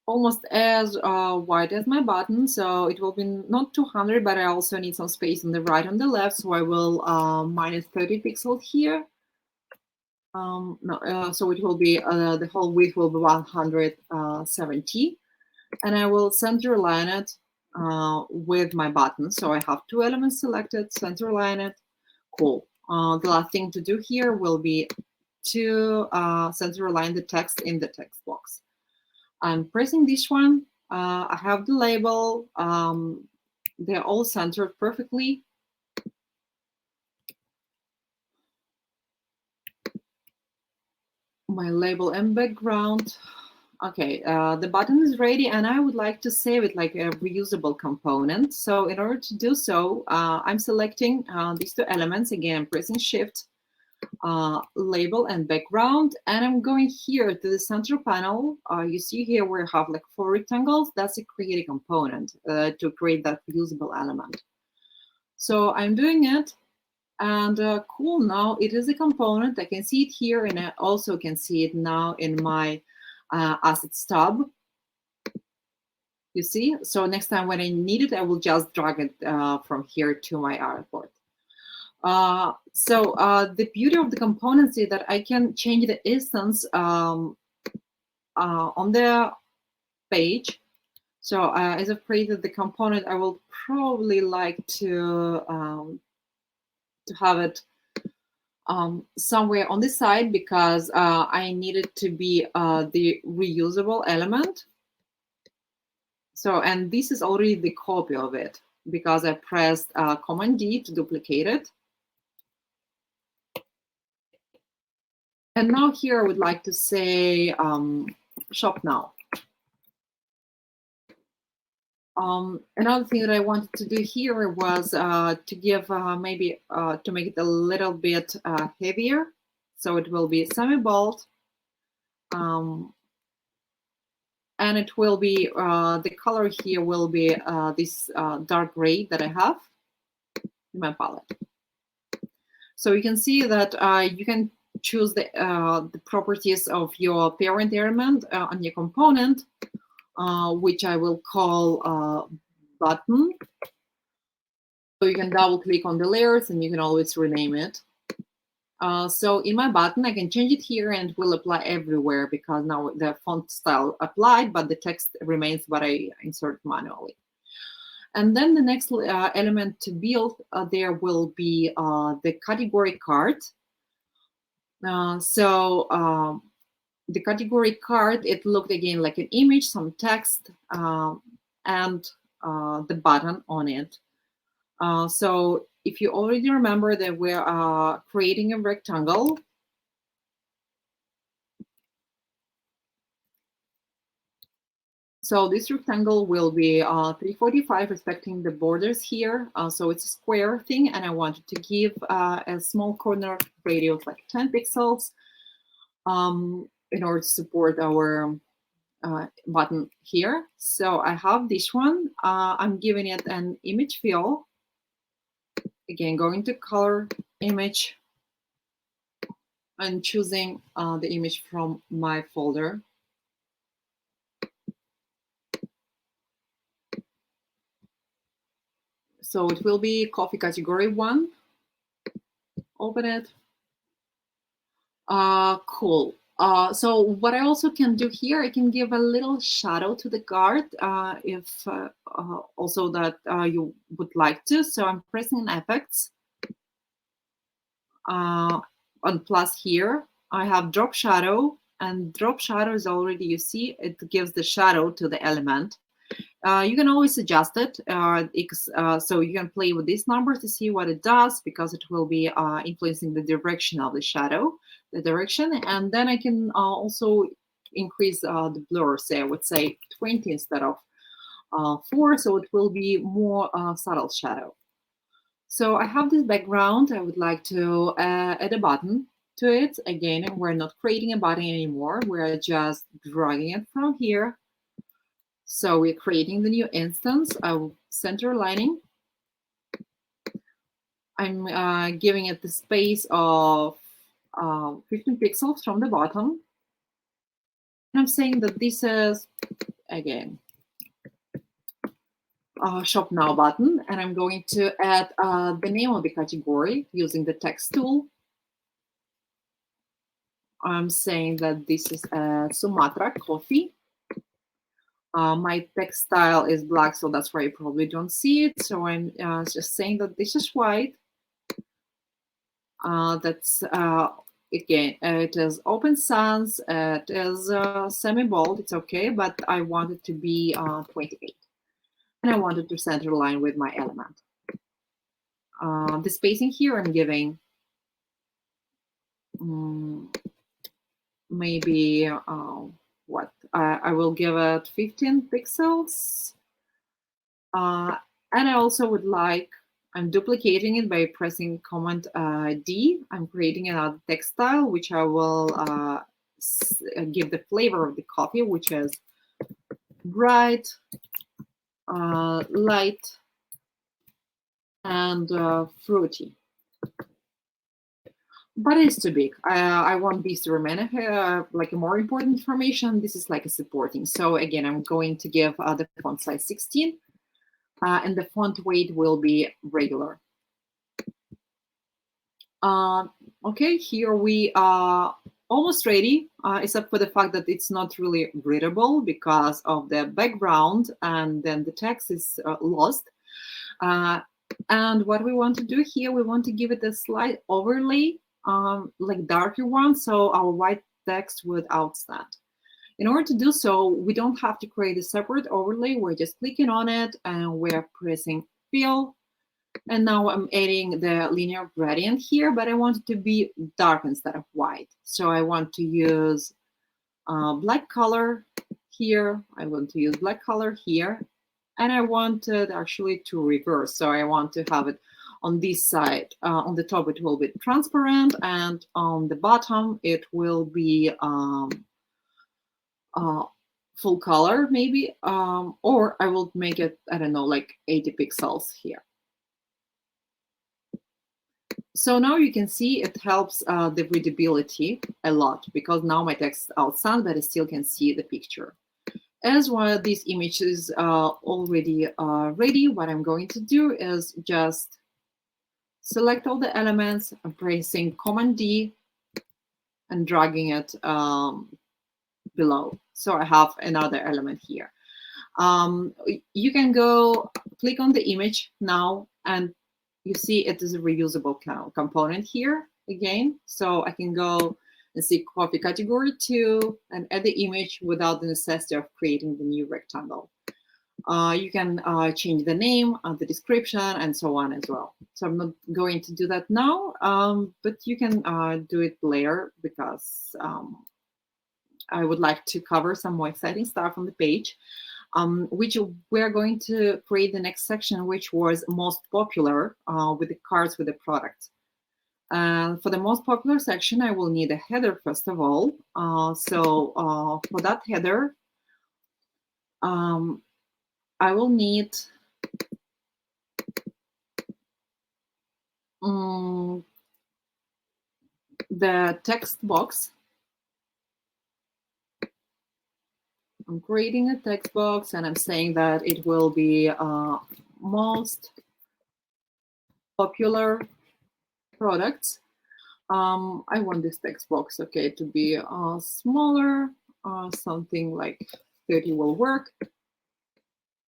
almost as wide as my button, so it will be not 200, but I also need some space on the right and the left, so I will minus 30 pixels here. So it will be the whole width will be 170, and I will center line it with my button. So I have two elements selected, center line it. Cool. The last thing to do here will be to center align the text in the text box. I'm pressing this one. I have the label. They're all centered perfectly. My label and background. Okay, the button is ready, and I would like to save it like a reusable component. So in order to do so, I'm selecting these two elements. Again, I'm pressing Shift, label and background, and I'm going here to the center panel. You see here we have like 4 rectangles. That's a create a component to create that reusable element. So I'm doing it, and cool, now it is a component. I can see it here, and I also can see it now in my assets tab. You see? So next time when I need it, I will just drag it from here to my artboard. The beauty of the components is that I can change the instance on the page. So as I've created the component, I will probably like to have it somewhere on the side, because I need it to be the reusable element. So, and this is already the copy of it, because I pressed Command D to duplicate it. And now here I would like to say shop now. Another thing that I wanted to do here was to give maybe to make it a little bit heavier. So it will be semi-bold. And it will be, the color here will be this dark gray that I have in my palette. So you can see that you can choose the properties of your parent element on your component, which I will call button. So you can double click on the layers and you can always rename it. So in my button, I can change it here and it will apply everywhere because now the font style applied, but the text remains what I insert manually. And then the next element to build there will be the category card. The category card, it looked again like an image, some text, and the button on it. So if you already remember that we're creating a rectangle, so this rectangle will be 345, respecting the borders here. So it's a square thing, and I wanted to give a small corner radius, like 10 pixels, in order to support our button here. So I have this one. I'm giving it an image fill. Again, going to color image and choosing the image from my folder. So it will be coffee category 1. Open it. Cool. So what I also can do here, I can give a little shadow to the card if also that you would like to. So I'm pressing effects on plus here. I have drop shadow, and drop shadow is already, you see, it gives the shadow to the element. You can always adjust it, so you can play with this number to see what it does, because it will be influencing the direction of the shadow, the direction. And then I can also increase the blur, say I would say 20 instead of 4, so it will be more subtle shadow. So I have this background. I would like to add a button to it. Again, we're not creating a button anymore. We're just dragging it from here. So we're creating the new instance of center lining. I'm giving it the space of 15 pixels from the bottom. And I'm saying that this is, again, Shop Now button. And I'm going to add the name of the category using the text tool. I'm saying that this is Sumatra coffee. My text style is black, so that's why you probably don't see it. So I'm just saying that this is white. That's again, it is open sans, it is semi-bold, it's okay, but I want it to be 28. And I wanted to center line with my element. The spacing here I'm giving maybe what? I will give it 15 pixels. And I also would like, I'm duplicating it by pressing Command D. I'm creating another text style, which I will give the flavor of the coffee, which is bright, light, and fruity. But it's too big. I want this to remain like a more important information. This is like a supporting. So again, I'm going to give the font size 16. And the font weight will be regular. Okay, here we are almost ready, except for the fact that it's not really readable because of the background, and then the text is lost. And what we want to do here, we want to give it a slight overlay, like darker one, so our white text would outstand. In order to do so, we don't have to create a separate overlay. We're just clicking on it and we're pressing fill. And now I'm adding the linear gradient here, but I want it to be dark instead of white. So I want to use black color here. I want to use black color here. And I want it actually to reverse. So I want to have it on this side. On the top, it will be transparent. And on the bottom, it will be full color maybe, or I will make it, I don't know, like 80 pixels here. So now you can see it helps the readability a lot, because now my text outstands, but I still can see the picture. As while this image is already ready, what I'm going to do is just select all the elements, I'm pressing Command D and dragging it below. So I have another element here. You can go click on the image now, and you see it is a reusable component here again. So I can go and see copy category 2 and add the image without the necessity of creating the new rectangle. You can change the name, the description, and so on as well. So I'm not going to do that now, but you can do it later because I would like to cover some more exciting stuff on the page, which we're going to create the next section, which was most popular with the cards with the product. For the most popular section, I will need a header first of all. For that header, I will need the text box. I'm creating a text box and I'm saying that it will be most popular products. I want this text box, okay, to be smaller, something like 30 will work.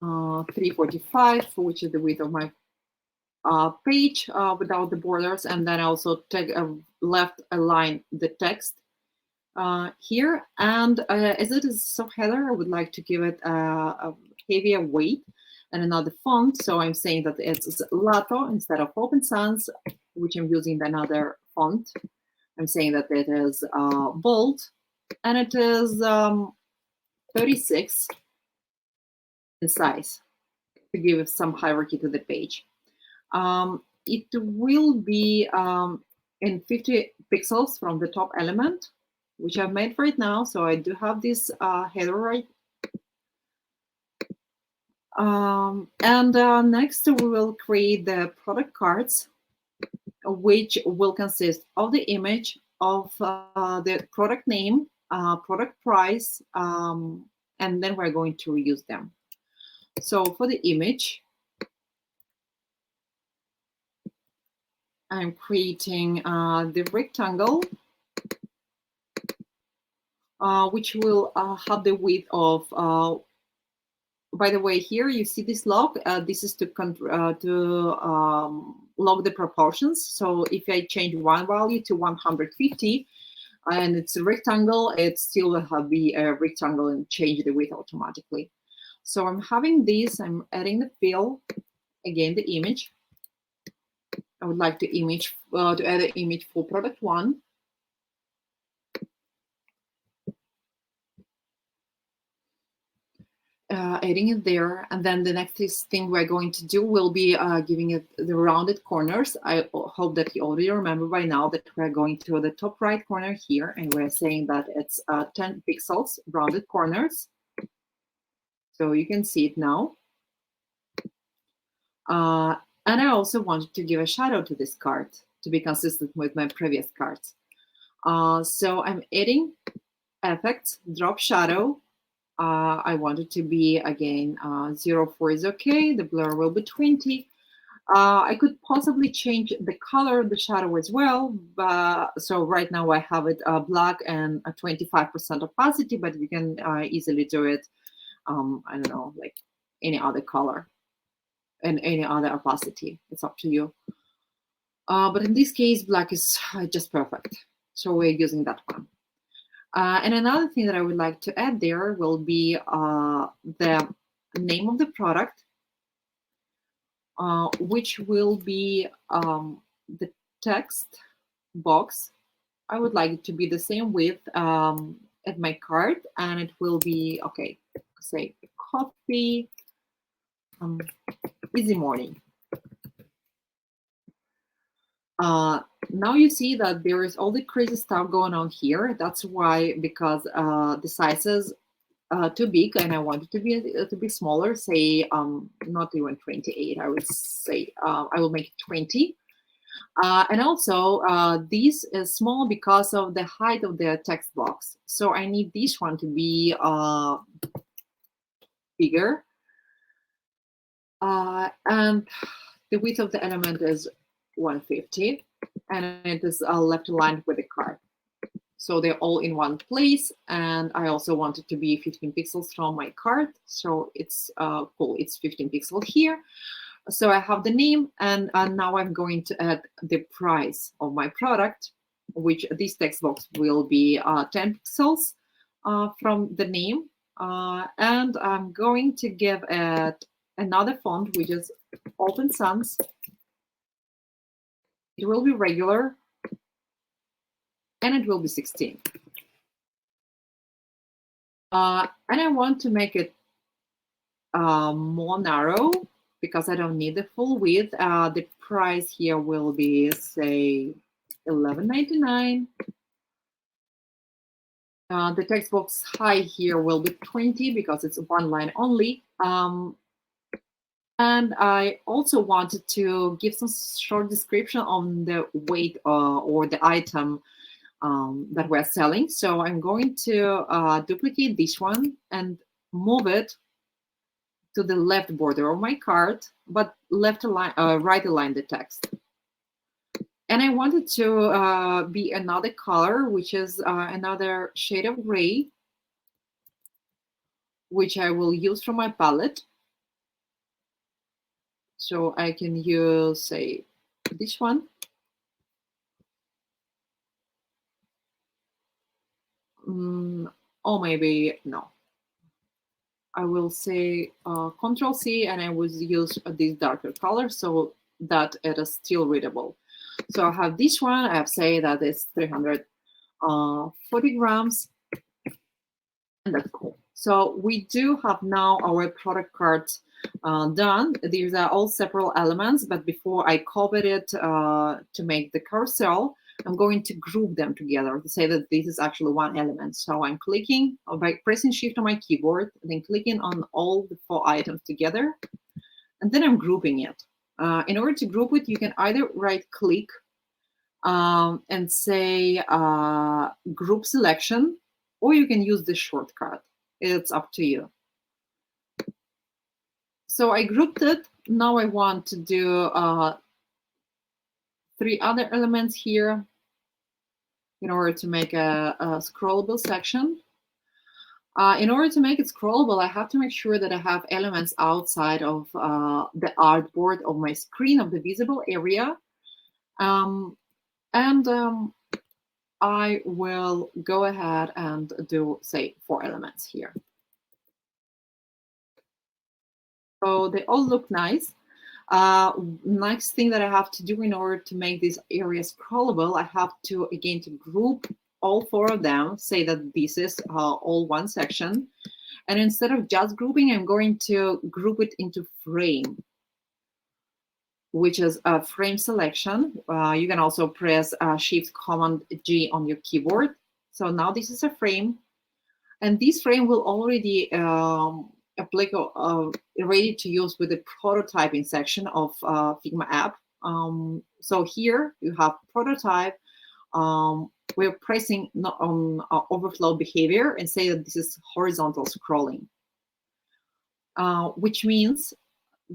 345, which is the width of my page without the borders, and then also left align the text here. And as it is subheader, I would like to give it a heavier weight and another font. So I'm saying that it's Lato instead of Open Sans, which I'm using another font. I'm saying that it is bold, and it is 36 in size to give some hierarchy to the page. It will be in 50 pixels from the top element, which I've made right now. So I do have this header right. Next we will create the product cards, which will consist of the image, of the product name, product price, and then we're going to reuse them. So for the image, I'm creating the rectangle, which will have the width of, by the way, here you see this log. This is to log the proportions. So if I change one value to 150 and it's a rectangle, it still will be a rectangle and change the width automatically. So I'm having this, I'm adding the fill, again, the image. I would like to add an image for product 1. Adding it there, and then the next thing we're going to do will be giving it the rounded corners. I hope that you already remember by now that we're going to the top right corner here, and we're saying that it's 10 pixels rounded corners. So you can see it now. And I also wanted to give a shadow to this card to be consistent with my previous cards. So I'm adding effects, drop shadow. I want it to be, again, 0.4 is okay. The blur will be 20. I could possibly change the color of the shadow as well. So right now I have it black and a 25% opacity, but you can easily do it, I don't know, like any other color and any other opacity. It's up to you. But in this case, black is just perfect. So we're using that one. And another thing that I would like to add there will be the name of the product, which will be the text box. I would like it to be the same width at my card, and it will be, okay, say coffee, easy morning. Now you see that there is all the crazy stuff going on here. That's why, because the size is too big, and I want it to be smaller. Say not even 28. I would say I will make it 20. And also, this is small because of the height of the text box. So I need this one to be bigger. And the width of the element is 150, and it is left aligned with the card. So they're all in one place, and I also want it to be 15 pixels from my card. So it's cool, it's 15 pixels here. So I have the name, and now I'm going to add the price of my product, which this text box will be 10 pixels from the name. And I'm going to give it another font, which is Open Sans. It will be regular, and it will be 16. And I want to make it more narrow because I don't need the full width. The price here will be, say, $11.99. The text box height here will be 20 because it's one line only. And I also wanted to give some short description on the weight or the item that we're selling. So I'm going to duplicate this one and move it to the left border of my card, but right align the text. And I wanted to be another color, which is another shade of gray, which I will use from my palette. So I can use, say, this one. Or maybe no. I will say Control C, and I will use this darker color so that it is still readable. So I have this one. I have say that it's 340 grams, and that's cool. So we do have now our product card done. These are all separate elements, but before I copied it to make the carousel, I'm going to group them together to say that this is actually one element. So I'm clicking by pressing Shift on my keyboard, then clicking on all the 4 items together, and then I'm grouping it. In order to group it, you can either right-click and say Group Selection, or you can use the shortcut. It's up to you. So I grouped it. Now I want to do 3 other elements here in order to make a scrollable section. In order to make it scrollable, I have to make sure that I have elements outside of the artboard of my screen, of the visible area. I will go ahead and do, say, 4 elements here. So they all look nice. Next thing that I have to do in order to make this area scrollable, I have to, again, to group all 4 of them, say that this is all one section. And instead of just grouping, I'm going to group it into frame, which is a frame selection. You can also press Shift-Command-G on your keyboard. So now this is a frame. And this frame will already applicable, ready to use with the prototyping section of Figma app. So here you have prototype. We're pressing on overflow behavior and say that this is horizontal scrolling, which means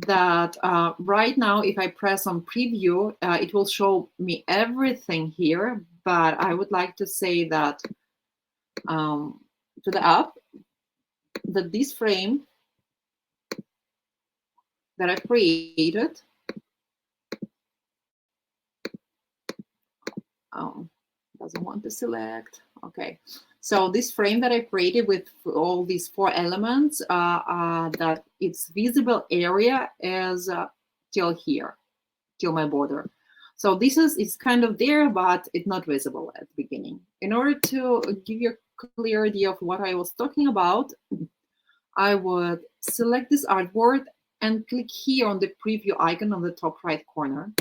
that right now, if I press on preview, it will show me everything here. But I would like to say that to the app that this frame that I created doesn't want to select. Okay, so this frame that I created with all these 4 elements, that its visible area is till here, till my border. So this is kind of there, but it's not visible at the beginning. In order to give you a clear idea of what I was talking about, I would select this artboard and click here on the preview icon on the top right corner,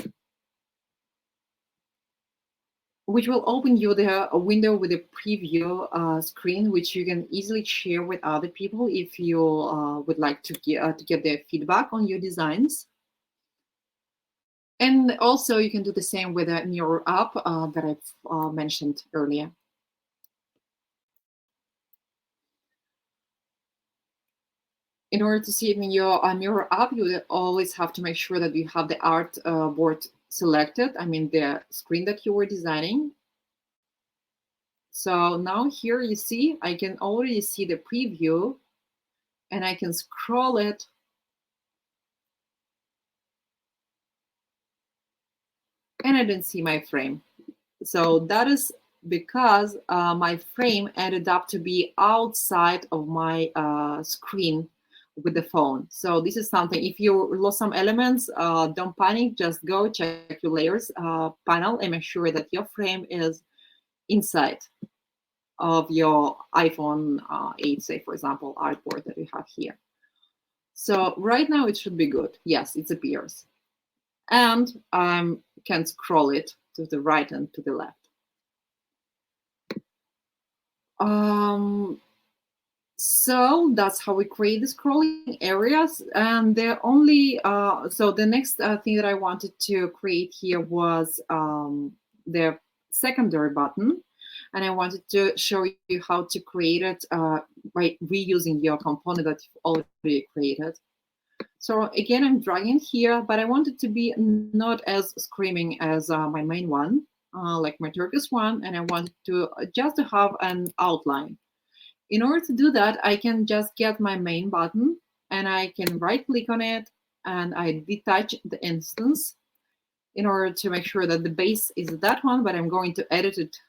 which will open you a window with a preview screen, which you can easily share with other people if you would like to get their feedback on your designs. And also you can do the same with a mirror app that I've mentioned earlier. In order to see it in your mirror app, you always have to make sure that you have the art board selected. I mean, the screen that you were designing. So now here you see, I can already see the preview, and I can scroll it. And I didn't see my frame. So that is because my frame ended up to be outside of my screen with the phone. So this is something, if you lost some elements, don't panic, just go check your layers panel and make sure that your frame is inside of your iPhone 8, say for example, artboard that we have here. So right now it should be good. Yes, it appears. And I can scroll it to the right and to the left. So that's how we create the scrolling areas. And the only, so the next thing that I wanted to create here was the secondary button. And I wanted to show you how to create it by reusing your component that you've already created. So again, I'm dragging here, but I want it to be not as screaming as my main one, like my turquoise one. And I want to just to have an outline. In order to do that, I can just get my main button and I can right click on it and I detach the instance in order to make sure that the base is that one, but I'm going to edit it.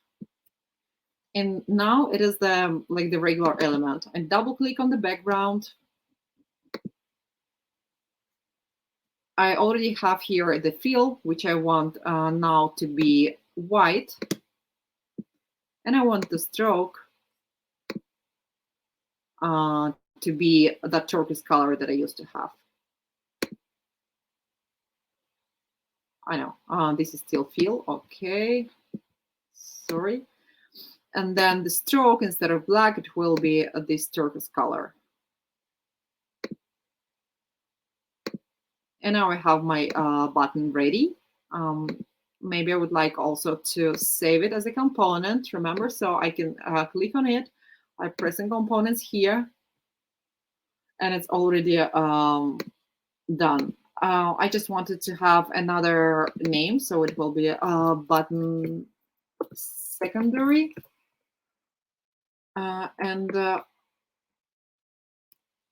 And now it is the like the regular element. I double click on the background. I already have here the fill, which I want now to be white. And I want the stroke to be that turquoise color that I used to have. I know, this is still fill, okay. Sorry. And then the stroke, instead of black, it will be this turquoise color. And now I have my button ready. Maybe I would like also to save it as a component, remember? So I can click on it. I press in components here. And it's already done. I just wanted to have another name. So it will be button secondary. And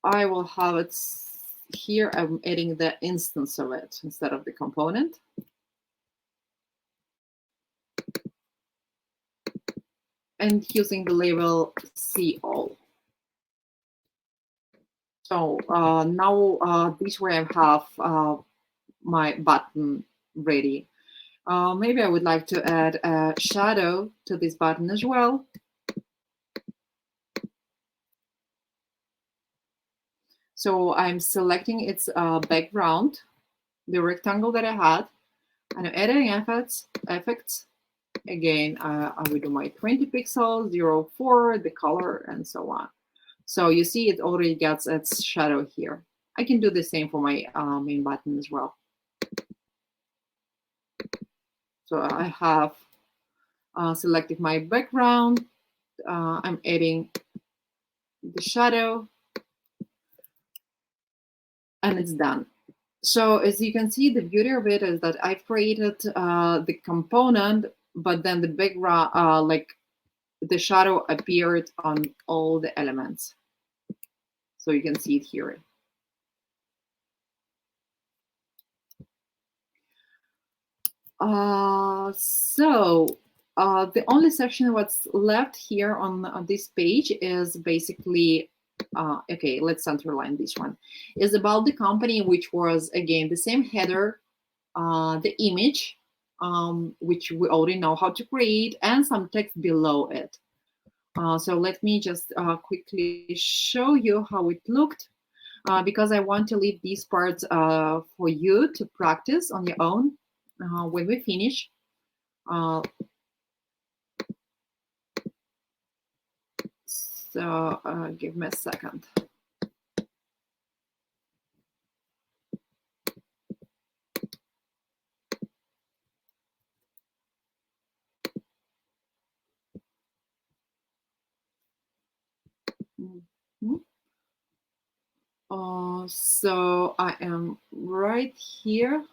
I will have it here. I'm adding the instance of it instead of the component. And using the label see all. So now this way I have my button ready. Maybe I would like to add a shadow to this button as well. So I'm selecting its background, the rectangle that I had, and I'm adding effects. Again, I will do my 20 pixels, 0.4, the color, and so on. So you see it already gets its shadow here. I can do the same for my main button as well. So I have selected my background. I'm adding the shadow, and it's done. So as you can see, the beauty of it is that I've created the component, but then the background, like the shadow appeared on all the elements. So you can see it here. The only section what's left here on this page is basically, okay, let's underline this one, is about the company, which was, again, the same header, the image, which we already know how to create, and some text below it. So let me just quickly show you how it looked, because I want to leave these parts for you to practice on your own when we finish. So give me a second. So I am right here.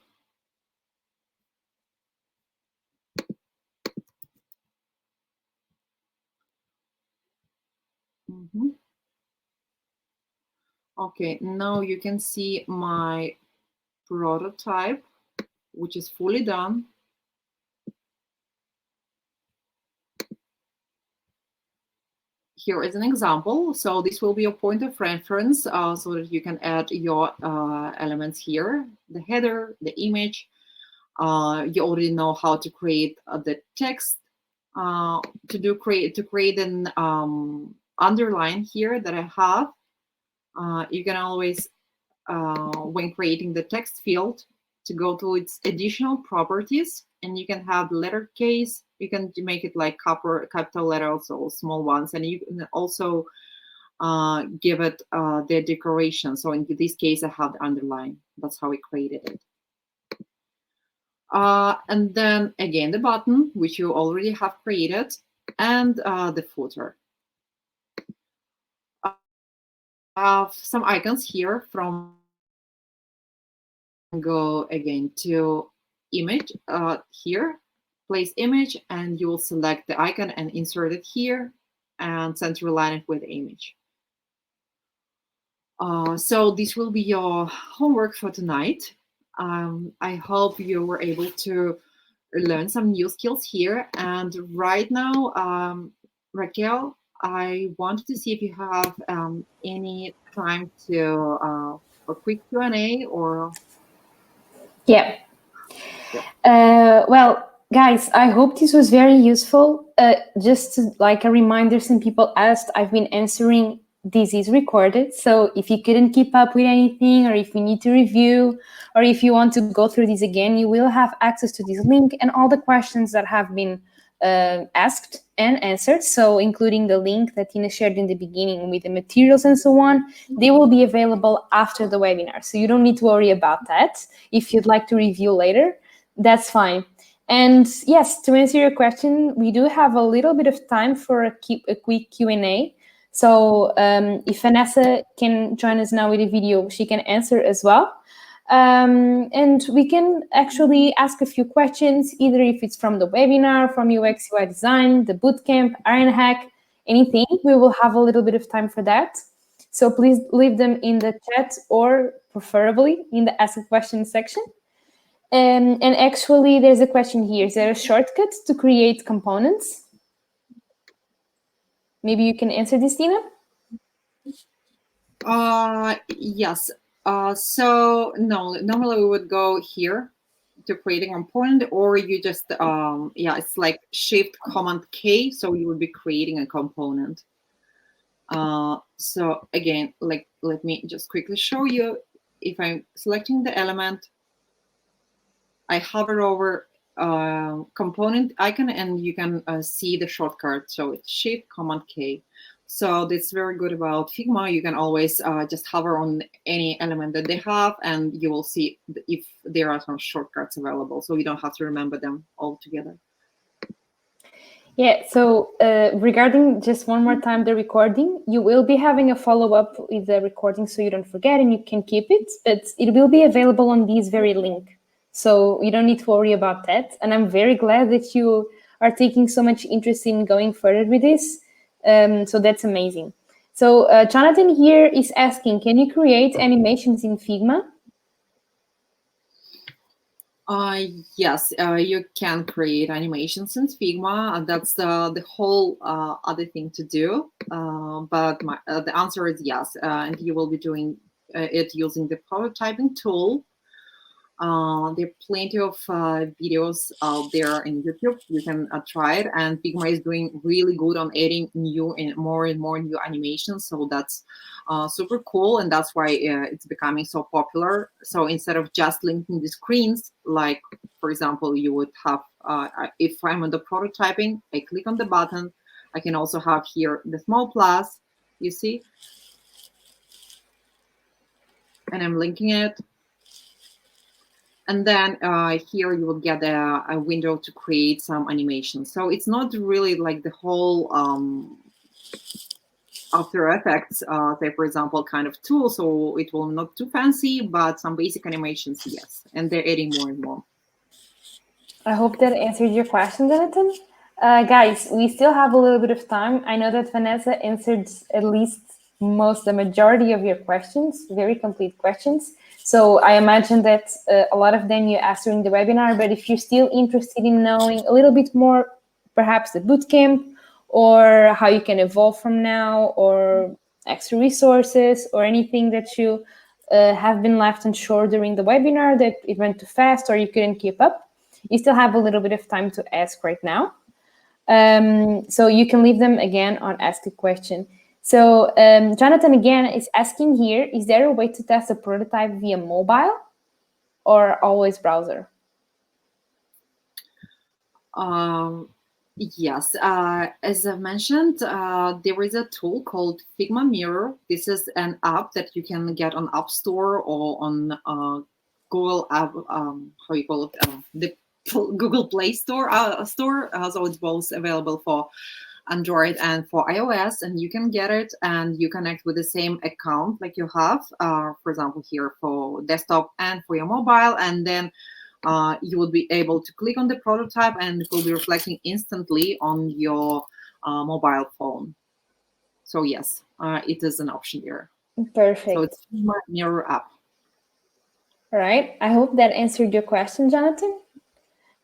Okay, now you can see my prototype, which is fully done. Here is an example. So this will be a point of reference so that you can add your elements here, the header, the image. You already know how to create the text. To create an underline here that I have. You can always, when creating the text field, to go to its additional properties, and you can have letter case. You can make it like capital letters or small ones, and you can also give it the decoration. So in this case, I have the underline. That's how we created it. And then again, the button, which you already have created, and the footer. I have some icons here from go again to image here, place image, and you will select the icon and insert it here and center align it with the image. So this will be your homework for tonight. I hope you were able to learn some new skills here. And right now, Raquel, I wanted to see if you have any time to for quick Q&A or. Yeah. Well, guys, I hope this was very useful. Just like a reminder, some people asked, I've been answering. This is recorded, so if you couldn't keep up with anything, or if you need to review, or if you want to go through this again, you will have access to this link and all the questions that have been asked and answered. So including the link that Tina shared in the beginning with the materials and so on, they will be available after the webinar. So you don't need to worry about that. If you'd like to review later, that's fine. And yes, to answer your question, we do have a little bit of time for a quick Q&A. So if Vanessa can join us now with a video, she can answer as well. And we can actually ask a few questions, either if it's from the webinar, from UX UI design, the bootcamp, Ironhack, anything. We will have a little bit of time for that. So please leave them in the chat or preferably in the ask a question section. And actually, there's a question here. Is there a shortcut to create components? Maybe you can answer this, Tina? Yes. So no, normally we would go here to creating a component, or you just yeah, it's like Shift Command K, so you would be creating a component. So again, like let me just quickly show you. If I'm selecting the element, I hover over component icon, and you can see the shortcut. So it's Shift Command K. So that's very good about Figma. You can always just hover on any element that they have, and you will see if there are some shortcuts available. So you don't have to remember them all together. Yeah, so regarding just one more time the recording, you will be having a follow-up with the recording so you don't forget and you can keep it, but it will be available on this very link. So you don't need to worry about that. And I'm very glad that you are taking so much interest in going further with this. So that's amazing. So Jonathan here is asking, can you create animations in Figma? Yes, you can create animations in Figma, and that's the whole other thing to do. But the answer is yes, and you will be doing it using the prototyping tool. There are plenty of videos out there in YouTube. You can try it, and Figma is doing really good on adding new and more new animations. So that's super cool, and that's why it's becoming so popular. So instead of just linking the screens, like for example, you would have if I'm on the prototyping, I click on the button. I can also have here the small plus. You see, and I'm linking it. And then here you will get a window to create some animation. So it's not really like the whole After Effects, say for example, kind of tool, so it will not too fancy, but some basic animations, yes, and they're adding more and more. I hope that answered your question, Jonathan. Guys, we still have a little bit of time. I know that Vanessa answered at least the majority of your questions, very complete questions. So I imagine that a lot of them you asked during the webinar, but if you're still interested in knowing a little bit more, perhaps the bootcamp or how you can evolve from now, or extra resources or anything that you have been left unsure during the webinar, that it went too fast or you couldn't keep up, you still have a little bit of time to ask right now. So you can leave them again on Ask a Question. So Jonathan again is asking here, is there a way to test a prototype via mobile or always browser? Yes, as I mentioned, there is a tool called Figma Mirror. This is an app that you can get on App Store or on Google App, how you call it, the Google Play Store. So it's both available for Android and for iOS, and you can get it and you connect with the same account like you have, for example, here for desktop and for your mobile, and then you would be able to click on the prototype and it will be reflecting instantly on your mobile phone. So yes, it is an option there. Perfect. So it's Figma Mirror app. All right. I hope that answered your question, Jonathan.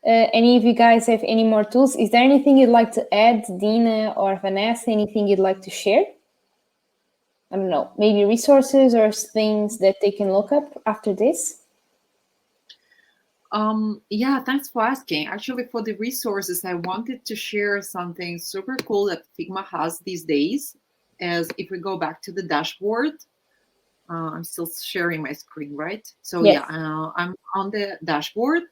Any of you guys have any more tools? Is there anything you'd like to add, Dina or Vanessa? Anything you'd like to share? I don't know, maybe resources or things that they can look up after this? Yeah, thanks for asking. Actually, for the resources, I wanted to share something super cool that Figma has these days. As if we go back to the dashboard, I'm still sharing my screen, right? So yes. Yeah, I'm on the dashboard.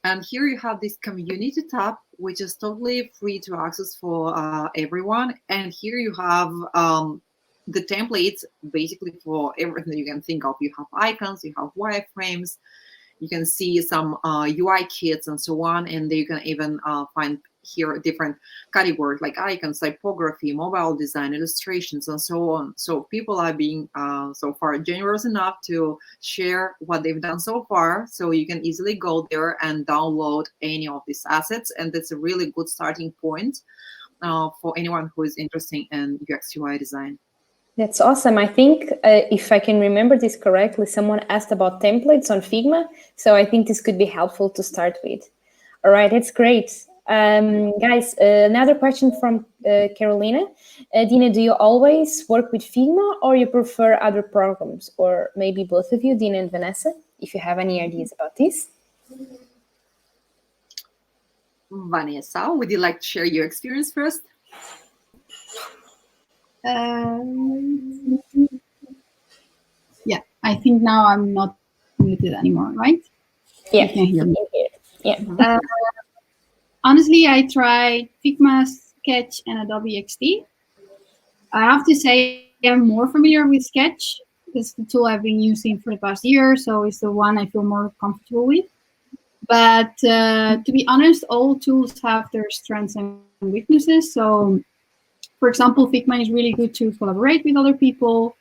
And here you have this community tab, which is totally free to access for everyone. And here you have the templates basically for everything you can think of. You have icons, you have wireframes, you can see some UI kits and so on. And you can even find here different categories like icons, typography, mobile design, illustrations, and so on. So people are being so far generous enough to share what they've done so far. So you can easily go there and download any of these assets. And that's a really good starting point for anyone who is interested in UX UI design. That's awesome. I think if I can remember this correctly, someone asked about templates on Figma. So I think this could be helpful to start with. All right, that's great. Guys, another question from Carolina. Dina, do you always work with Figma or you prefer other programs? Or maybe both of you, Dina and Vanessa, if you have any ideas about this? Vanessa, would you like to share your experience first? Yeah, I think now I'm not muted anymore, right? Yeah, you can hear me. Yeah. Honestly, I tried Figma, Sketch, and Adobe XD. I have to say I'm more familiar with Sketch. It's the tool I've been using for the past year, so it's the one I feel more comfortable with. But to be honest, all tools have their strengths and weaknesses. So, for example, Figma is really good to collaborate with other people.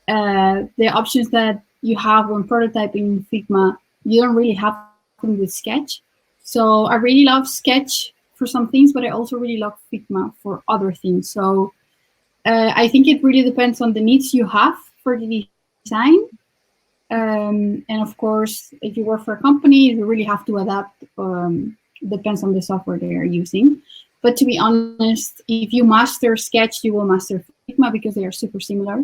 The options that you have when prototyping Figma, you don't really have them with Sketch. So I really love Sketch for some things, but I also really love Figma for other things. So I think it really depends on the needs you have for the design. And of course, if you work for a company, you really have to adapt. Depends on the software they are using. But to be honest, if you master Sketch, you will master Figma because they are super similar.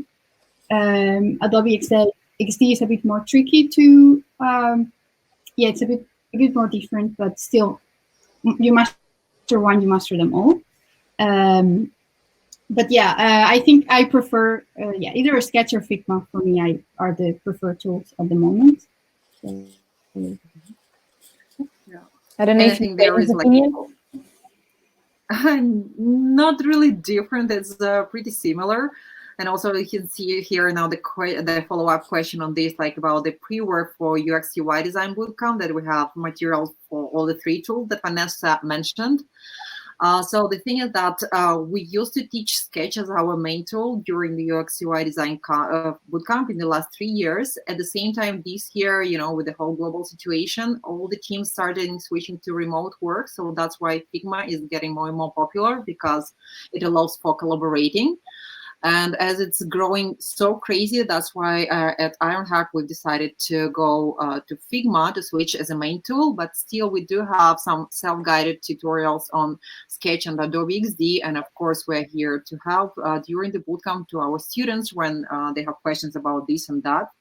Adobe XD is a bit more tricky to, it's a bit more different, but still, you master one, you master them all. But yeah, I think I prefer, either a Sketch or Figma for me are the preferred tools at the moment. Yeah. I don't know and if I think there is opinion. Not really different. It's pretty similar. And also you can see here now the follow-up question on this, like about the pre-work for UX UI design bootcamp, that we have materials for all the three tools that Vanessa mentioned. So the thing is that we used to teach Sketch as our main tool during the UX UI design bootcamp in the last 3 years. At the same time, this year, with the whole global situation, all the teams started switching to remote work. So that's why Figma is getting more and more popular, because it allows for collaborating. And as it's growing so crazy, that's why at Ironhack we've decided to go to Figma to switch as a main tool. But still, we do have some self-guided tutorials on Sketch and Adobe XD. And of course, we're here to help during the bootcamp to our students when they have questions about this and that.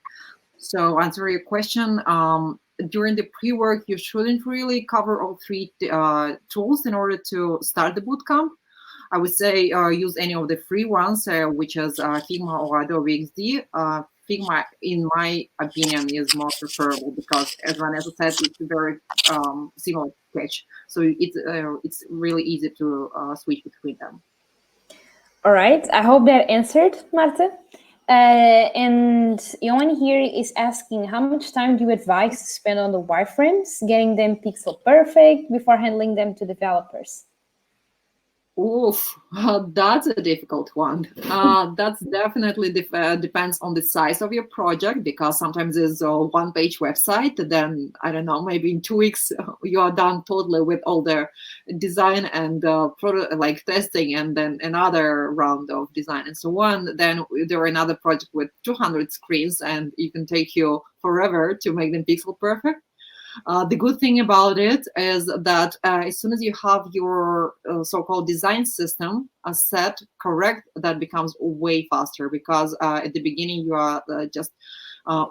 So answer your question, during the pre-work, you shouldn't really cover all 3 tools in order to start the bootcamp. I would say use any of the free ones, which is Figma or Adobe XD. Figma, in my opinion, is more preferable because, as Vanessa said, it's very similar to Sketch. So it's really easy to switch between them. All right. I hope that answered, Marta. And Johan here is asking, how much time do you advise to spend on the wireframes, getting them pixel perfect before handling them to developers? Oof, that's a difficult one. That's definitely depends on the size of your project, because sometimes it's a one-page website. Then, I don't know, maybe in 2 weeks you are done totally with all the design and like testing, and then another round of design and so on. Then there are another project with 200 screens, and it can take you forever to make them pixel perfect. The good thing about it is that as soon as you have your so-called design system set correct, that becomes way faster, because at the beginning you are just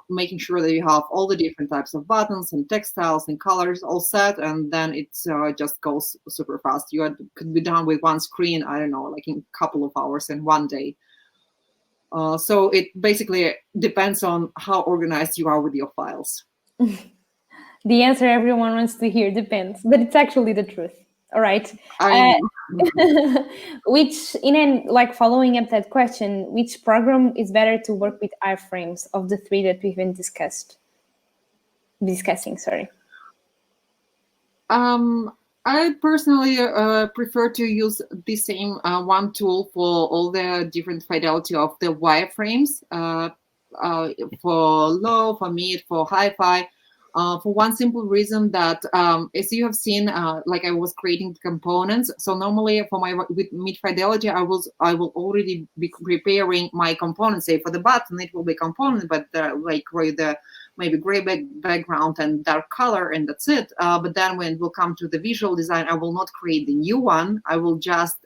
making sure that you have all the different types of buttons and textiles and colors all set, and then it just goes super fast. You could be done with one screen, I don't know, like in a couple of hours in one day. So it basically depends on how organized you are with your files. The answer everyone wants to hear depends, but it's actually the truth. All right. Which, following up that question, which program is better to work with wireframes of the 3 that we've been discussing? Sorry. I personally prefer to use the same one tool for all the different fidelity of the wireframes, for low, for mid, for hi-fi. For one simple reason that, as you have seen, like I was creating components. So normally with mid fidelity, I will already be preparing my components. Say for the button, it will be component, but maybe gray background and dark color, and that's it. But then when it will come to the visual design, I will not create the new one. I will just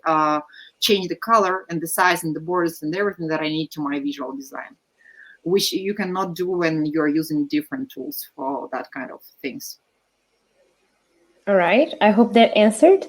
change the color and the size and the borders and everything that I need to my visual design, which you cannot do when you're using different tools for that kind of things. All right. I hope that answered.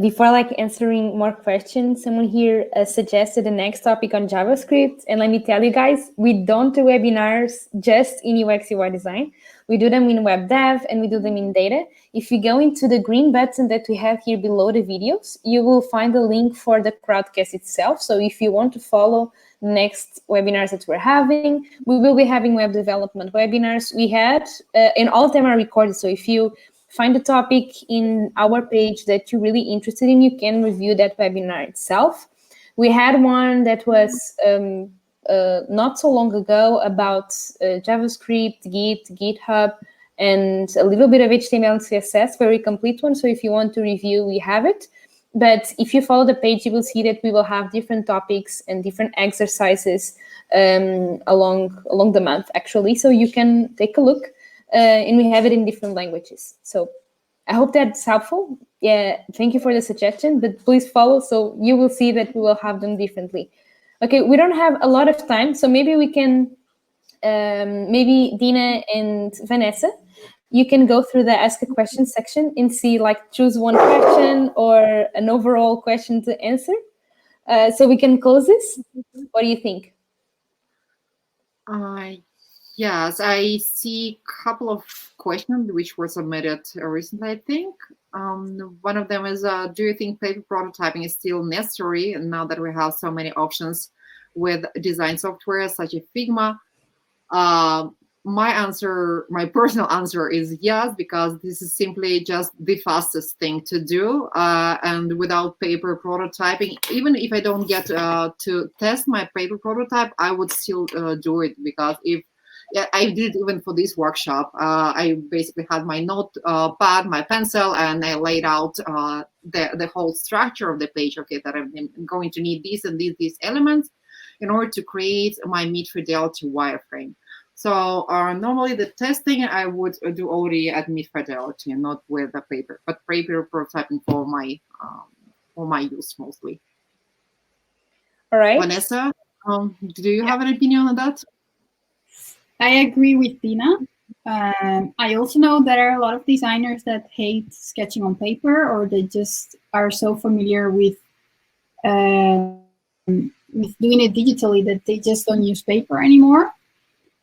Before answering more questions, someone here suggested the next topic on JavaScript. And let me tell you guys, we don't do webinars just in UX UI design. We do them in web dev and we do them in data. If you go into the green button that we have here below the videos, you will find the link for the crowdcast itself. So if you want to follow next webinars that we're having, we will be having web development webinars. We had, and all of them are recorded. So if you find a topic in our page that you're really interested in, you can review that webinar itself. We had one that was not so long ago about JavaScript, Git, GitHub, and a little bit of HTML and CSS, very complete one. So if you want to review, we have it. But if you follow the page, you will see that we will have different topics and different exercises along the month, actually. So you can take a look, and we have it in different languages. So I hope that's helpful. Yeah, thank you for the suggestion, but please follow so you will see that we will have them differently. Okay, we don't have a lot of time, so maybe we can, maybe Dina and Vanessa, you can go through the ask a question section and see, choose one question or an overall question to answer. So we can close this. What do you think? Yes, I see a couple of questions which were submitted recently, I think. One of them is, do you think paper prototyping is still necessary now that we have so many options with design software such as Figma? my personal answer is yes, because this is simply just the fastest thing to do. And without paper prototyping, even if I don't get to test my paper prototype, I would still do it, because I did it even for this workshop. I basically had my notepad, my pencil, and I laid out the whole structure of the page. Okay, that I'm going to need these and these elements in order to create my mid-fidelity wireframe. So normally the testing I would do already at mid-fidelity, not with the paper, but paper prototyping for my use mostly. All right. Vanessa, do you have an opinion on that? I agree with Dina. I also know there are a lot of designers that hate sketching on paper, or they just are so familiar with doing it digitally that they just don't use paper anymore.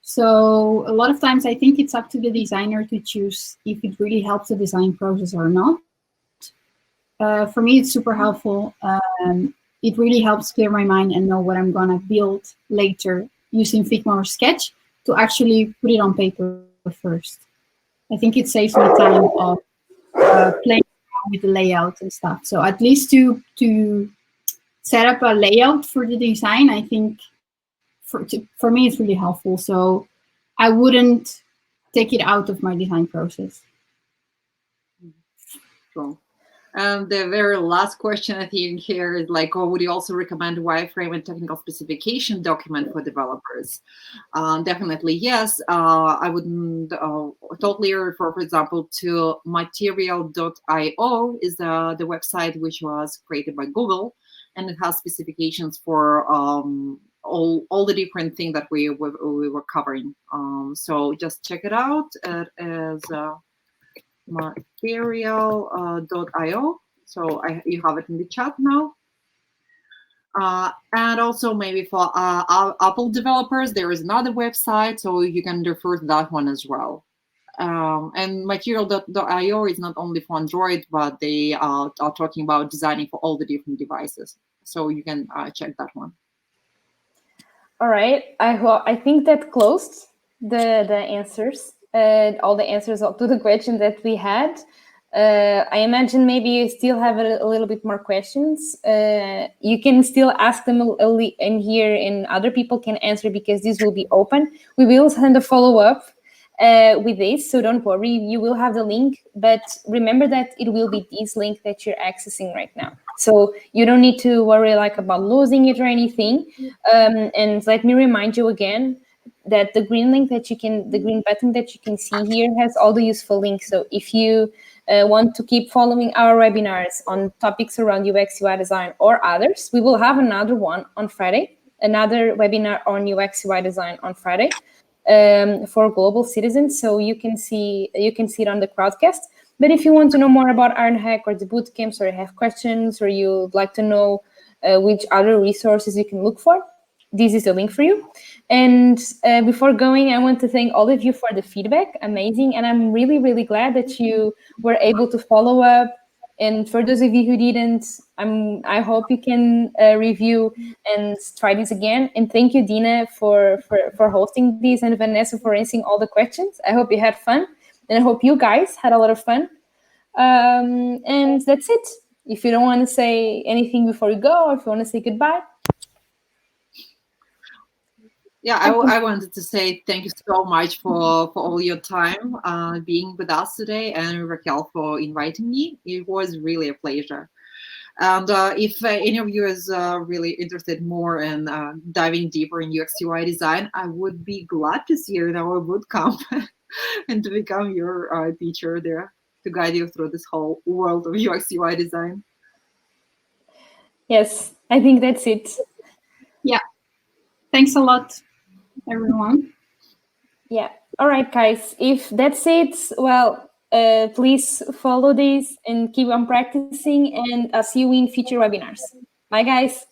So a lot of times I think it's up to the designer to choose if it really helps the design process or not. For me, it's super helpful. It really helps clear my mind and know what I'm going to build later using Figma or Sketch, to actually put it on paper first. I think it saves me time of playing with the layout and stuff. So at least to set up a layout for the design, I think for me it's really helpful. So I wouldn't take it out of my design process. Cool. The very last question I think here is like, would you also recommend wireframe and technical specification document for developers? Definitely yes. I would totally refer, for example, to material.io is the website which was created by Google, and it has specifications for all the different things that we were covering. So just check it out as material.io. So you have it in the chat now. And also maybe for Apple developers, there is another website, so you can refer to that one as well. And material.io is not only for Android, but they are talking about designing for all the different devices. So you can check that one. All right. I think that closed the answers, all the answers to the question that we had. I imagine maybe you still have a little bit more questions. You can still ask them in here, and other people can answer, because this will be open. We will send a follow-up with this, so don't worry, you will have the link, but remember that it will be this link that you're accessing right now. So you don't need to worry about losing it or anything. And let me remind you again that the green button that you can see here has all the useful links. So if you want to keep following our webinars on topics around UX UI design or others, we will have another one on Friday, another webinar on UX UI design on Friday. For global citizens, so you can see it on the crowdcast. But if you want to know more about Ironhack or the bootcamps, or you have questions, or you'd like to know which other resources you can look for, this is the link for you. And before going, I want to thank all of you for the feedback. Amazing. And I'm really, really glad that you were able to follow up. And for those of you who didn't, I hope you can review and try this again. And thank you, Dina, for hosting this, and Vanessa for answering all the questions. I hope you had fun, and I hope you guys had a lot of fun. And that's it. If you don't want to say anything before you go, or if you want to say goodbye. Yeah, I wanted to say thank you so much for all your time being with us today, and Raquel for inviting me. It was really a pleasure. And if any of you is really interested more in diving deeper in UX UI design, I would be glad to see you in our bootcamp and to become your teacher there to guide you through this whole world of UX UI design. Yes, I think that's it. Yeah. Thanks a lot, everyone. Yeah. All right, guys. If that's it, well, please follow this and keep on practicing, and I'll see you in future webinars. Bye, guys.